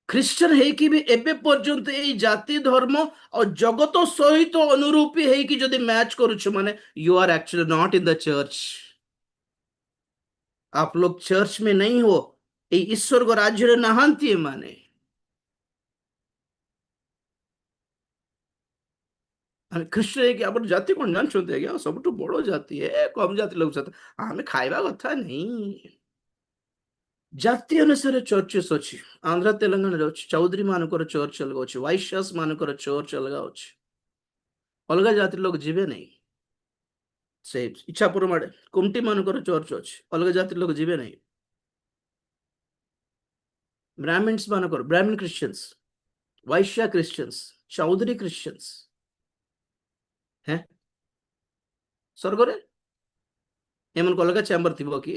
ଖ୍ରୀଷ୍ଟିଆନ ହେଇକି ବି ଏବେ ପର୍ଯ୍ୟନ୍ତ ଏଇ ଜାତି ଧର୍ମ और जगत सहित अनुरूपी है कि जदि मैच करूछु माने you are actually not in the church. आप लोग चर्च में नहीं हो, ये ईश्वर को राज्य रे नहांती है माने। ଆମେ ଖ୍ରୀଷ୍ଟ ହେଇକି ଆମର ଜାତି କଣ ଜାଣିଛନ୍ତି ଆଜ୍ଞା? ସବୁଠୁ ବଡ ଜାତି ଏ କମ ଜାତି ଲୋକ ସହିତ ଆମେ ଖାଇବା କଥା नहीं। ଜାତି ଅନୁସାରେ ଚର୍ଚ୍ଚେସ୍ ଅଛି। ଆନ୍ଧ୍ର ତେଲେଙ୍ଗାନାରେ ଅଛି। ଚୌଧୁରୀ ମାନଙ୍କର ଚର୍ଚ୍ଚ ଅଲଗା ଅଛି, ୱାଇଶ୍ୟାସ ମାନଙ୍କର ଚର୍ଚ୍ଚ ଅଲଗା ଅଛି। ଅଲଗା ଜାତିର ଲୋକ ଯିବେ ନାହିଁ। ସେ ଇଚ୍ଛାପୁର ଆଡେ କୁମ୍ଟି ମାନଙ୍କର ଚର୍ଚ୍ଚ ଅଛି, ଅଲଗା ଜାତିର ଲୋକ ଯିବେ ନାହିଁ। ବ୍ରାହ୍ମିନ୍ସ ମାନଙ୍କର ବ୍ରାହ୍ମଣ ଖ୍ରୀଷ୍ଟିଆନ୍ସ, ୱାଇଶ୍ୟା ଖ୍ରୀଷ୍ଟିଆନ୍ସ, ଚୌଧୁରୀ ଖ୍ରୀଷ୍ଟିଆନ୍ସ हैं स्वर्गरे एमन को अलग चैम्बर थी वो की।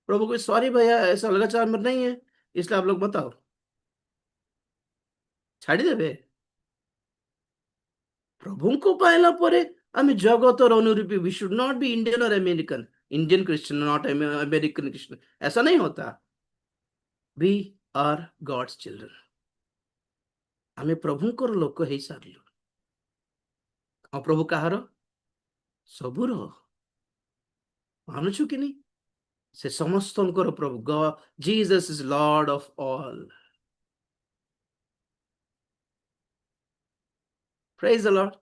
प्रभु को सॉरी भैया ऐसा अलग चैम्बर नहीं है, इसलिए आप लोग बताओ छाड़ी देबे। प्रभु को पाइला परे आम जगत और अनुरूपी। We should not be Indian और American, Indian Christian not American Christian, ऐसा नहीं होता। We are God's children. आम प्रभु को लोक है सारू। और प्रभु कहार? सबुर मानुछु कि नहीं? से समस्त प्रभु। God Jesus is Lord of all. Praise the Lord.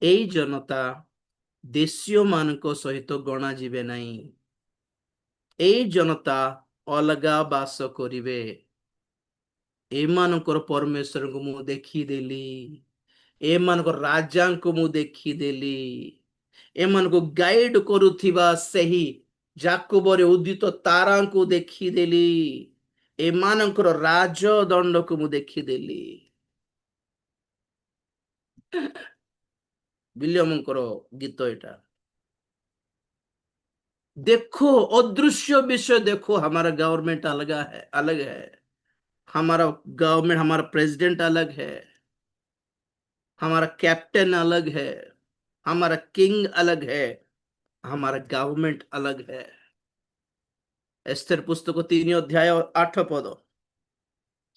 এই জনতা দেশীয় ମାନଙ୍କ ସହିତ ଗଣା ଯିବେ ନାହିଁ। এই ଜନତା ଅଲଗା ବାସ କରିବେ। ଏମାନଙ୍କର ପରମେଶ୍ୱରଙ୍କୁ ମୁଁ ଦେଖିଦେଲି, ଏମାନଙ୍କର ରାଜାଙ୍କୁ ମୁଁ ଦେଖିଦେଲି, ଏମାନଙ୍କୁ ଗାଇଡ କରୁଥିବା ସେହି ଯାକୋବରେ ଉଦିତ ତାରାଙ୍କୁ ଦେଖିଦେଲି, ଏମାନଙ୍କର ରାଜଦଣ୍ଡକୁ ମୁଁ ଦେଖିଦେଲି। विलियमଙ୍କର गीत एटा। देखो अदृश्य विषय देखो, हमारा गवर्नमेंट अलग है, अलग है। हमारा गवर्नमेंट, हमारा प्रेसिडेंट अलग है, हमारा कैप्टन अलग है, हमारा किंग अलग है, हमारा गवर्नमेंट अलग है। एस्तेर पुस्तक 3 अध्याय 8 पद।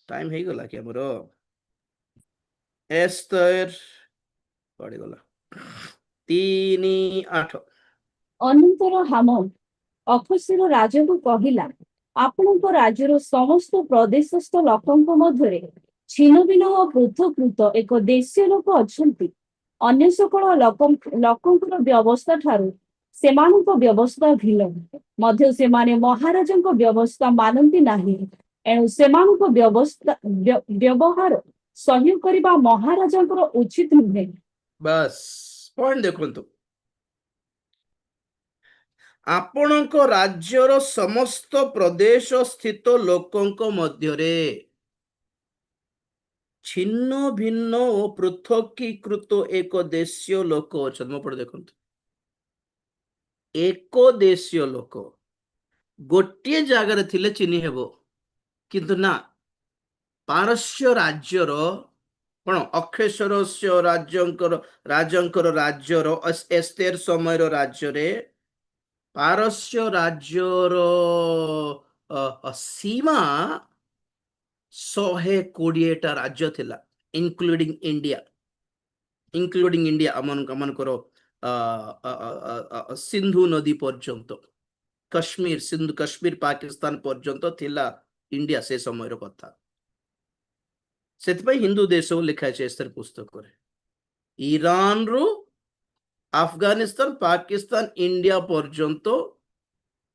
टाइम हे गला क्या मोर? एस्तेर पढ़ी गला 3:8। ଅନନ୍ତର ହାମାନ ଅଫସିର ରାଜାଙ୍କୁ କହିଲା, ଆପଣଙ୍କ ରାଜ୍ୟର ସମସ୍ତ ପ୍ରଦେଶସ୍ଥ ଲୋକଙ୍କ ମଧ୍ୟରେ ଛିନ୍ନ ଭିନ୍ନ ଓ ପୃଥକୃତ ଏକ ଦେଶୀୟ ଲୋକ ଅଛନ୍ତି। ଅନ୍ୟ ସକଳ ଲୋକଙ୍କର ବ୍ୟବସ୍ଥା ଠାରୁ ସେମାନଙ୍କ ବ୍ୟବସ୍ଥା ଭିନ୍ନ। ମଧ୍ୟ ସେମାନେ ମହାରାଜାଙ୍କ ବ୍ୟବସ୍ଥା ମାନନ୍ତି ନାହିଁ। ଏଣୁ ସେମାନଙ୍କ ବ୍ୟବହାର ସହ୍ୟ କରିବା ମହାରାଜାଙ୍କର ଉଚିତ ନୁହେଁ। बस पॉइंट देखो। ଆପଣଙ୍କ ରାଜ୍ୟର ସମସ୍ତ ପ୍ରଦେଶ ସ୍ଥିତ ଲୋକଙ୍କ ମଧ୍ୟରେ ଛିନ୍ନ ଭିନ୍ନ ଓ ପୃଥକୀକୃତ ଏକ ଦେଶୀୟ ଲୋକ ଅଛନ୍ତି। ମୋ ପଟେ ଦେଖନ୍ତୁ, ଏକ ଦେଶୀୟ ଲୋକ ଗୋଟିଏ ଜାଗାରେ ଥିଲେ ଚିହ୍ନି ହେବ, କିନ୍ତୁ ନା, ପାରସ୍ୟ ରାଜ୍ୟର କଣ ଅକ୍ଷେଶ୍ୱରସ୍ୟ ରାଜଙ୍କର ରାଜ୍ୟର ଏସ୍ତେର ସମୟର ରାଜ୍ୟରେ ପାରସ୍ୟ ରାଜ୍ୟର ସୀମା 120ଟା ରାଜ୍ୟ ଥିଲା, ଇନକ୍ଲୁଡିଂ ଇଣ୍ଡିଆ ଆମମାନଙ୍କର ସିନ୍ଧୁ ନଦୀ ପର୍ଯ୍ୟନ୍ତ, ସିନ୍ଧୁ କାଶ୍ମୀର ପାକିସ୍ତାନ ପର୍ଯ୍ୟନ୍ତ ଥିଲା ଇଣ୍ଡିଆ ସେ ସମୟର କଥା। ସେଥିପାଇଁ ହିନ୍ଦୁ ଦେଶ ଲେଖା ଅଛି ଏସ୍ତେର ପୁସ୍ତକରେ। ଇରାନ ରୁ ଆଫଗାନିସ୍ତାନ, ପାକିସ୍ତାନ, ଇଣ୍ଡିଆ ପର୍ଯ୍ୟନ୍ତ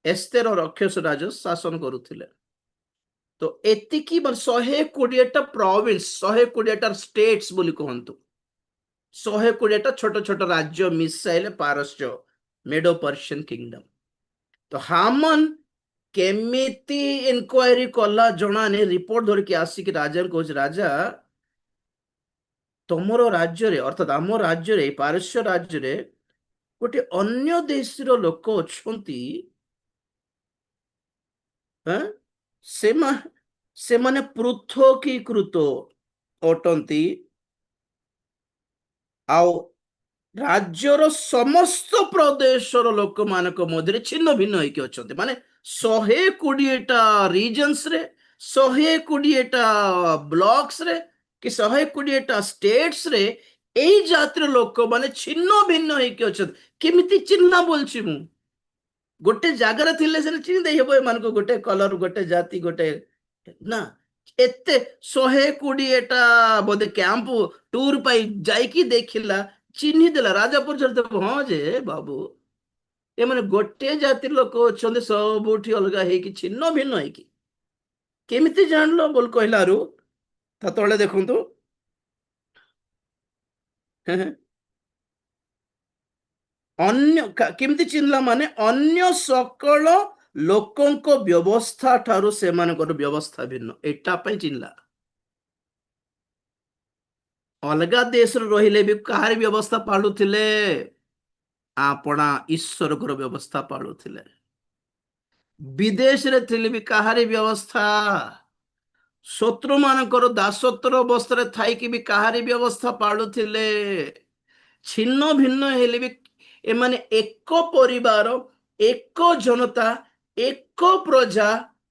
ଏସ୍ତେର ରକ୍ଷସ ରାଜ ଶାସନ କରୁଥିଲେ। ତ ଏତିକି 120ଟା ପ୍ରୋଭିନ୍ସ, 120ଟା ଷ୍ଟେଟ୍ସ ବୋଲି କୁହନ୍ତୁ, 120ଟା ଛୋଟ ଛୋଟ ରାଜ୍ୟ ମିଶାଇଲେ ପାରସ୍ୟ, ମେଡୋ ପର୍ସିଆନ କିଙ୍ଗଡମ। ତ ହାମାନ କେମିତି ଇନକ୍ୱାରି କଲା ଜଣାନି, ରିପୋର୍ଟ ଧରିକି ଆସିକି ରାଜା କହୁଛି, ରାଜା ତମର ରାଜ୍ୟରେ ଅର୍ଥାତ ଆମ ରାଜ୍ୟରେ, ପାରସ୍ୟ ରାଜ୍ୟରେ ଗୋଟେ ଅନ୍ୟ ଦେଶର ଲୋକ ଅଛନ୍ତି, ସେମାନେ ପୃଥକୀକୃତ ଅଟନ୍ତି ଆଉ ରାଜ୍ୟର ସମସ୍ତ ପ୍ରଦେଶର ଲୋକମାନଙ୍କ ମଧ୍ୟରେ ଛିନ୍ନ ଭିନ୍ନ ହେଇକି ଅଛନ୍ତି। ମାନେ 120ଟା ରିଜନ୍ସ ରେ, 120ଟା ବ୍ଲକସ ରେ କି 120ଟା ଷ୍ଟେଟ୍ସ ରେ ଏଇ ଜାତିର ଲୋକମାନେ ଛିନ୍ନ ଭିନ୍ନ ହେଇକି ଅଛନ୍ତି। କେମିତି ଚିହ୍ନା ବୋଲଛି ମୁଁ, ଗୋଟେ ଜାଗାରେ ଥିଲେ ସେନେ ଚିହ୍ନି ଦେଇ ହେବ ଏମାନଙ୍କୁ, ଗୋଟେ କଲର, ଗୋଟେ ଜାତି, ଗୋଟେ ନା, ଏତେ 120ଟା ବୋଧେ କ୍ୟାମ୍ପ ଟୁର ପାଇଁ ଯାଇକି ଦେଖିଲା, ଚିହ୍ନି ଦେଲା। ରାଜା ପଚାରିଲେ, ହଁ ଯେ ବାବୁ, ଏମାନେ ଗୋଟେ ଜାତିର ଲୋକ ଅଛନ୍ତି, ସବୁଠି ଅଲଗା ହେଇକି ଛିନ୍ନ ଭିନ୍ନ ହେଇକି କେମିତି ଜାଣିଲ ବୋଲି କହିଲାରୁ ତା ତଳେ ଦେଖନ୍ତୁ, ଅନ୍ୟ କେମିତି ଚିହ୍ନିଲା ମାନେ ଅନ୍ୟ ସକଳ ଲୋକଙ୍କ ବ୍ୟବସ୍ଥା ଠାରୁ ସେମାନଙ୍କର ବ୍ୟବସ୍ଥା ଭିନ୍ନ, ଏଟା ପାଇଁ ଚିହ୍ନିଲା। ଅଲଗା ଦେଶରେ ରହିଲେ ବି କାହାରି ବ୍ୟବସ୍ଥା ପାଳୁଥିଲେ? ଆପଣା ଈଶ୍ୱରଙ୍କର ବ୍ୟବସ୍ଥା ପାଳୁଥିଲେ। ବିଦେଶରେ ଥିଲେ ବି କାହାରି ବ୍ୟବସ୍ଥା, ଶତ୍ରୁ ମାନଙ୍କର ଦାସତ୍ୱର ଅବସ୍ଥାରେ ଥାଇକି ବି କାହାରି ବ୍ୟବସ୍ଥା ପାଳୁଥିଲେ। ଛିନ୍ନ ଭିନ୍ନ ହେଲେ ବି ଏମାନେ ଏକ ପରିବାର, ଏକ ଜନତା, ଏକ ପ୍ରଜା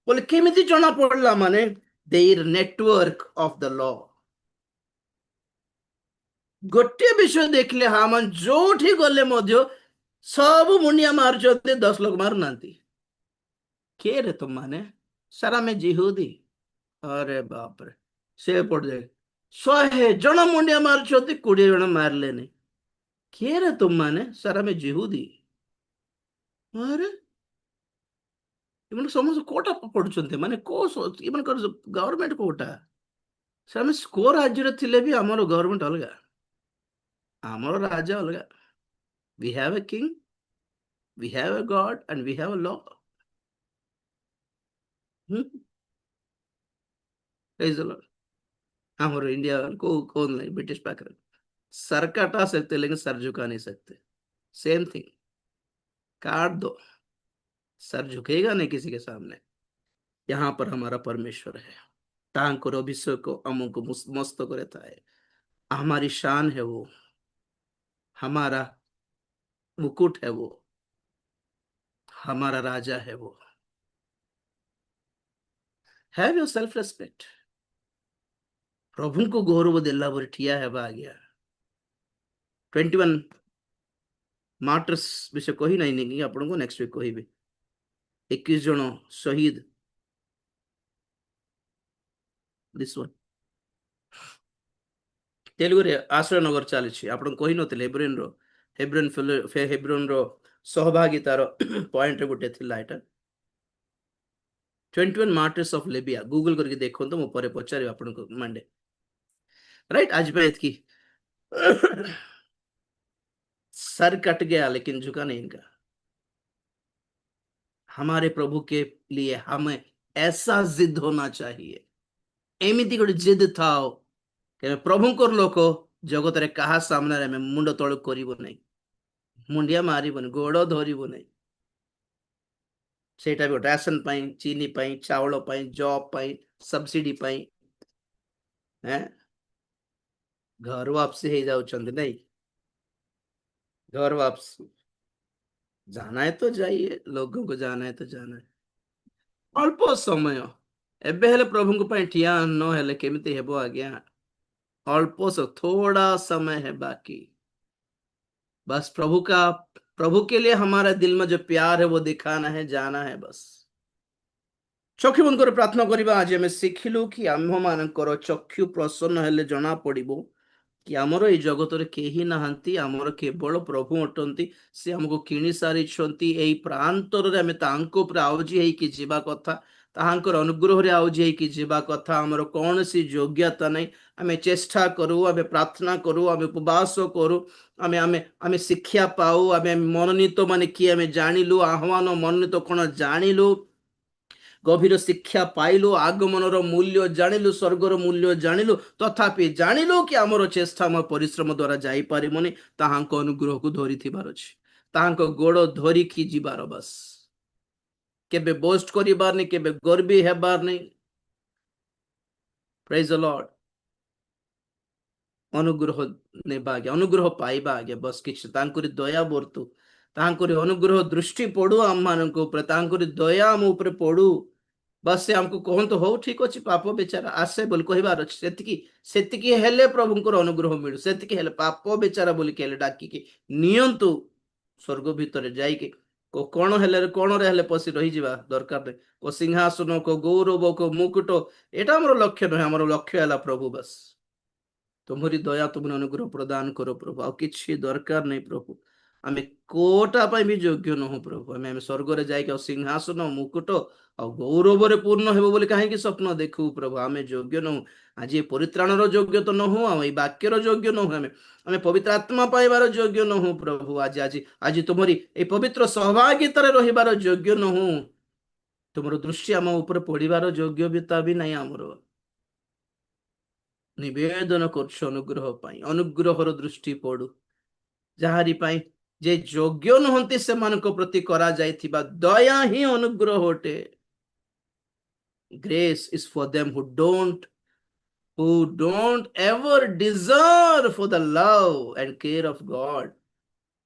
ବୋଲି କେମିତି ଜଣା ପଡିଲା? ମାନେ ଦେयर ନେଟୱର୍କ ଅଫ ଦ ଲ। ଗୋଟିଏ ବିଷୟ ଦେଖିଲେ, ହାମାନ ଯୋଉଠି ଗଲେ ମଧ୍ୟ ସବୁ ମୁଣ୍ଡିଆ ମାରୁଛନ୍ତି, 10 ଲୋକ ମାରୁନାହାନ୍ତି। କିଏ ରେ ତୁମମାନେ? ସାର୍ ଆମେ ଜିହୁଦୀ। अरे बाप रे, से पड़ जाए 100 जन मुंडिया मारुଛନ୍ତି, 20 जन मारलेନି। କିଏ ରେ ତୁମମାନେ? ସାର୍ ଆମେ ଜିହୁଦୀ। ଆରେ ଏମାନେ ସମସ୍ତେ କୋଉଟା ପଢୁଛନ୍ତି? ମାନେ ଏମାନଙ୍କର ଗଭର୍ଣମେଣ୍ଟ କୋଉଟା? ସାର୍ ଆମେ କୋଉ ରାଜ୍ୟରେ ଥିଲେ ବି ଆମର ଗଭର୍ଣମେଣ୍ଟ ଅଲଗା, ଆମର ରାଜା ଅଲଗା। we have a king, we have a god and we have a law. Praise the Lord. हमारे इंडिया को कौन नहीं, ब्रिटिश पाकर सर काटा सकते लेकिन सर झुका नहीं सकते। सेम थिंग, काट दो, सर झुकेगा नहीं किसी के सामने। यहाँ पर हमारा परमेश्वर है, तांकर अभिषेक हमको मस्त करता है, हमारी शान है वो, हमारा मुकुट है वो, हमारा राजा है वो। Have your self respect. प्रभु को गौरव देला पर ठिया है आज्ञा। 21 मार्टर्स विषय कही नहीं आपन को नेक्स्ट वीक कहबी। 21 जन शहीद, दिस वन तेलुगु रे आश्रय नगर चली आपन कही नथिले। हेब्रोन रो सहभागितार पॉइंट गोटे थिला एटा 21 मार्टर्स ऑफ लिबिया। गूगल करके देखो तो मो परे पचारि आपन को मंडे, राइट। आज पे इतकी सर कट गया लेकिन झुका नहीं इनका। हमारे प्रभु के लिए हमें ऐसा जिद होना चाहिए, एमिति गोटे जिद थाओ कि प्रभु को लोक जगत रे कहा सामने रे मुंड तळ करिवो नहीं, मुंडिया मारिबो, गोड़ धरिबो नहीं। सेटा भी राशन पाई, चीनी पाई, चावल पाई, जॉब पाई, सब्सिडी पाई, हैं घर वापसी हो जाउछंती नहीं। घर वापसी जाना है तो जाइए, लोगों को जाना है तो जाना है। अल्प समय एबे हेले प्रभु को पाई ठिया न हेले केमिति हेबो आज्ञा। अल्प थोड़ा समय है बाकी, बस प्रभु के लिए हमारा दिल में जो प्यार है वो दिखाना है, जाना है बस। चक्षु बंद कर प्रार्थना करिबा। आज हमें शिखिलु कि आम्भ मानकर चक्षु प्रसन्न हेले जना पड़िबो कि आमर एई जगतरे केही नाहांती, आमर केवल प्रभु अटंती। से हमको किणी सारिछंती। एई प्रांतरे आमे तांको उपरे आउजी हेइकी जिबा कथा, ताहांकर अनुग्रह आउजी हेइकी जिबा कथा। आमर कौनसी योग्यता नहीं। आमे चेष्टा करू, आमे प्रार्थना करू, आमे उपवास करू, आमे आमे आमे शिक्षा पाऊ, आमे मनोनीत माने कि आमे जानिलु, आह्वान मनोनीत कोन जानिलु, गभीर शिक्षा पाइलु, आगमनर मूल्य जानिलु, स्वर्गर मूल्य जानिलु, तथापि जानिलु कि आमर चेष्टा आम परिश्रम द्वारा जाई पारिबनी। ताहांको अनुग्रह को धरि थिबार अछि, ताहांको गोड़ धरिकी जिबार बस। केबे बोस्ट करिबार नहीं, केबे गर्वी हेबार नहीं। Praise the Lord. अनुग्रह नेबा आगे, अनुग्रह पाइबा आगे बस किछ तांकुरी दया बरतु, तांकुरी अनुग्रह दृष्टि पड़ू आम मानक ऊपर, तांकुरी दया आम ऊपर पड़ू। बस से हमको कहंतु हो ठीक अछि, पाप बेचारा आसे बोल कहिबार अछि। सेतिकी सेतिकी हेले प्रभुंकर अनुग्रह मिलु, सेतिकी हेले पाप बेचारा बोली केले डाकी के नियंतु स्वर्ग भीतर जाई के को कोन रे हेले पसी रही जिबा दरकार नै। को सिंहासन को गौरव को मुकुट एटा हमर लक्ष्य नै, हमर लक्ष्य हैला प्रभु बस तुम्हारी दया, तुम अनुग्रह प्रदान करो प्रभु। आ किछि दरकार नहीं प्रभु, आमे कोटा पाई भी योग्य नहु प्रभु। आमे स्वर्ग रे जाई के सिंहासन मुकुट आ गौरव रे पूर्ण हेबो बोली काहे कि स्वप्न देखु प्रभु। आमे योग्य नहु, आज परित्राणर योग्य तो नहु, आ वाक्यर योग्य नहु, आमे पवित्र आत्मा पाइबार योग्य नहु प्रभु। आज आज आज तुम्हारी ए पवित्र सहभागितार रहिबार योग्य नहु, तुमर दृष्टि आम ऊपर पड़िबार योग्यता भी नहीं। आमर निवेदन करछ अनुग्रह पाई, अनुग्रहर दृष्टि पड़ू जहारी पाई जे योग्य नहंती सेमानक प्रति करा जायथिबा दया ही अनुग्रह अटे। Grace is for them who don't ever deserve for the love and care of God.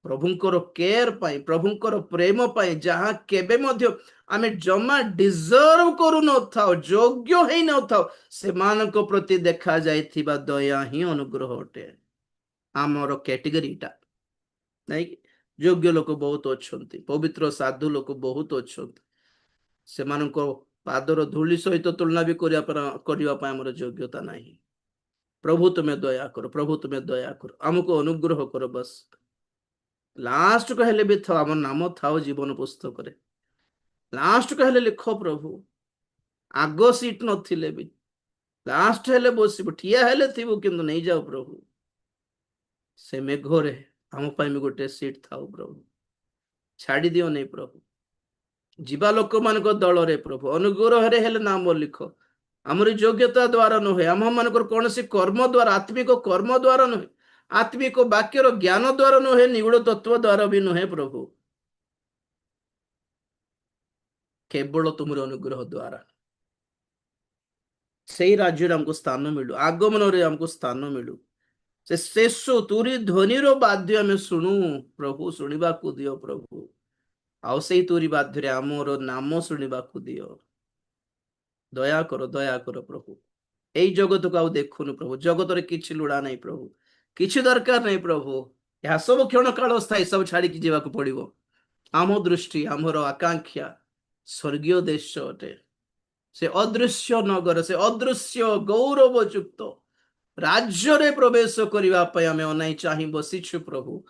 प्रभुंकर केयर पाई, प्रभुंकर प्रेम पाई जहां केबे मध्य आमे जमा डिजर्व करू न थाओ, योग्य हेई न थाओ, सेमानक प्रति देखा जायथिबा दया ही अनुग्रह अटे। आमर कैटेगरीटा नहीं, योग्य लोक बहुत अच्छे, पवित्र साधु लोक बहुत अच्छे, सेमानक पादर धूली सहित तुलना भी करने आमर योग्यता नहीं। प्रभु तुम्हें दया करो, प्रभु तुम्हें दया करो, आमको अनुग्रह करो। बस लास्ट कहले भी था आम नाम थाओ जीवन पुस्तक रे, लास्ट कहले लिख प्रभु। आग सीट नथिले भी लास्ट हेले बसिबो, ठिया हेले थिबो किंतु नहीं जाओ प्रभु। से मेघरे आम पाई में गोटे सीट थाओ प्रभु, छाड़ी दियो नहीं प्रभु। जीवा लोक मान दल रे प्रभु अनुग्रह रे हेले नाम लिख। आमर योग्यता द्वारा नुहे, आम मान कौन कर्म द्वारा, आत्मिक कर्म द्वारा नुहे, आत्मिक वाक्यर ज्ञान द्वारा नुहे, निगूढ़ तत्व द्वारा भी नुहे प्रभु, केवल तुम अनुग्रह द्वारा से राज्य हमको स्थान मिलू, आगमन रे हमको स्थान मिलू। से शेष तुरी ध्वनि बाध्य आम शुणु प्रभु, शुणा को दियो प्रभु। आउ से तुरी बाध्य आमर नाम शुणा को दियो। दया करो प्रभु। यही जगत को आउ देखुनु प्रभु, जगत रे किछि लुड़ा नहीं प्रभु, किछि दरकार नहीं प्रभु। यह सब क्षण काल स्थायी, सब छाड़ी की जीवा को पड़िबो। आम दृष्टि, आमर आकांक्षा स्वर्गीय देश अटे। से अदृश्य नगर, से अदृश्य गौरवयुक्त राज्य रे प्रवेश करने आम अनाई चाहि बसीछु प्रभु।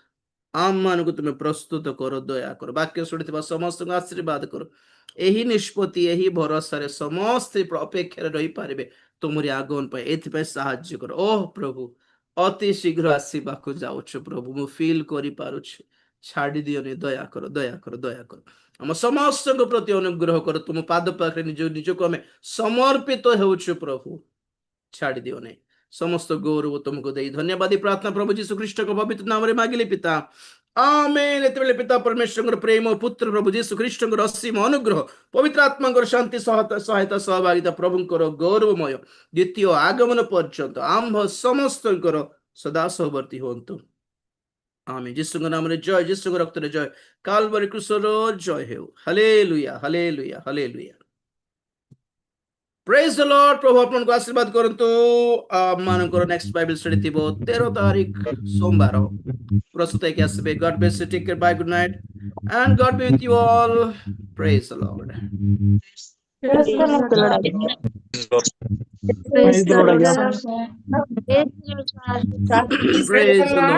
आम मान को तुम्हें प्रस्तुत करो, दया करो। वाक्य शुणुवा समस्त को आशीर्वाद करो। यही निष्पत्ति, यही भरोसा रे समस्त अपेक्षा रही पारे तुमरी आगमन पाए, एथिपाई साहाय्य करो। ओह प्रभु अति शीघ्र आसवा को जाऊछु प्रभु, मु फील करि पारुछु। छाड़ी दियोनी, दया करो, दया करो, दया करो। आम समस्त प्रति अनुग्रह करो। तुम पाद पाखे निजको आम समर्पित होउछु प्रभु, छाड़ी दियो नहीं। समस्त गौरव तुमको दे धन्यवाद प्रार्थना प्रभु यीशु ख्रीष्ट को पवित्र नाम रे मागिले पिता, आमेन। एते पिता परमेश्वर प्रेम, पुत्र प्रभु यीशु ख्रीष्ट असीम अनुग्रह, पवित्र आत्मा शांति सहायता सहभागिता प्रभुंकर गौरवमय द्वितीय आगमन पर्यंत आंभ समस्त सदा सहवर्ती होंतु। आमेन। यीशु नाम रे जय, यीशु रक्त रे जय, कालवरी क्रूसर जय हेउ। Hallelujah, hallelujah, hallelujah. Praise the Lord. प्रभु आपन को आशीर्वाद करंतु। मानकर नेक्स्ट बाइबल स्टडी थिबो 13 तारीख सोमवार प्रस्तुत है आसबे। God bless you, take care, bye, good night and God be with you all. Praise the Lord. Praise the Lord. Praise the Lord. Praise the Lord. Praise the Lord.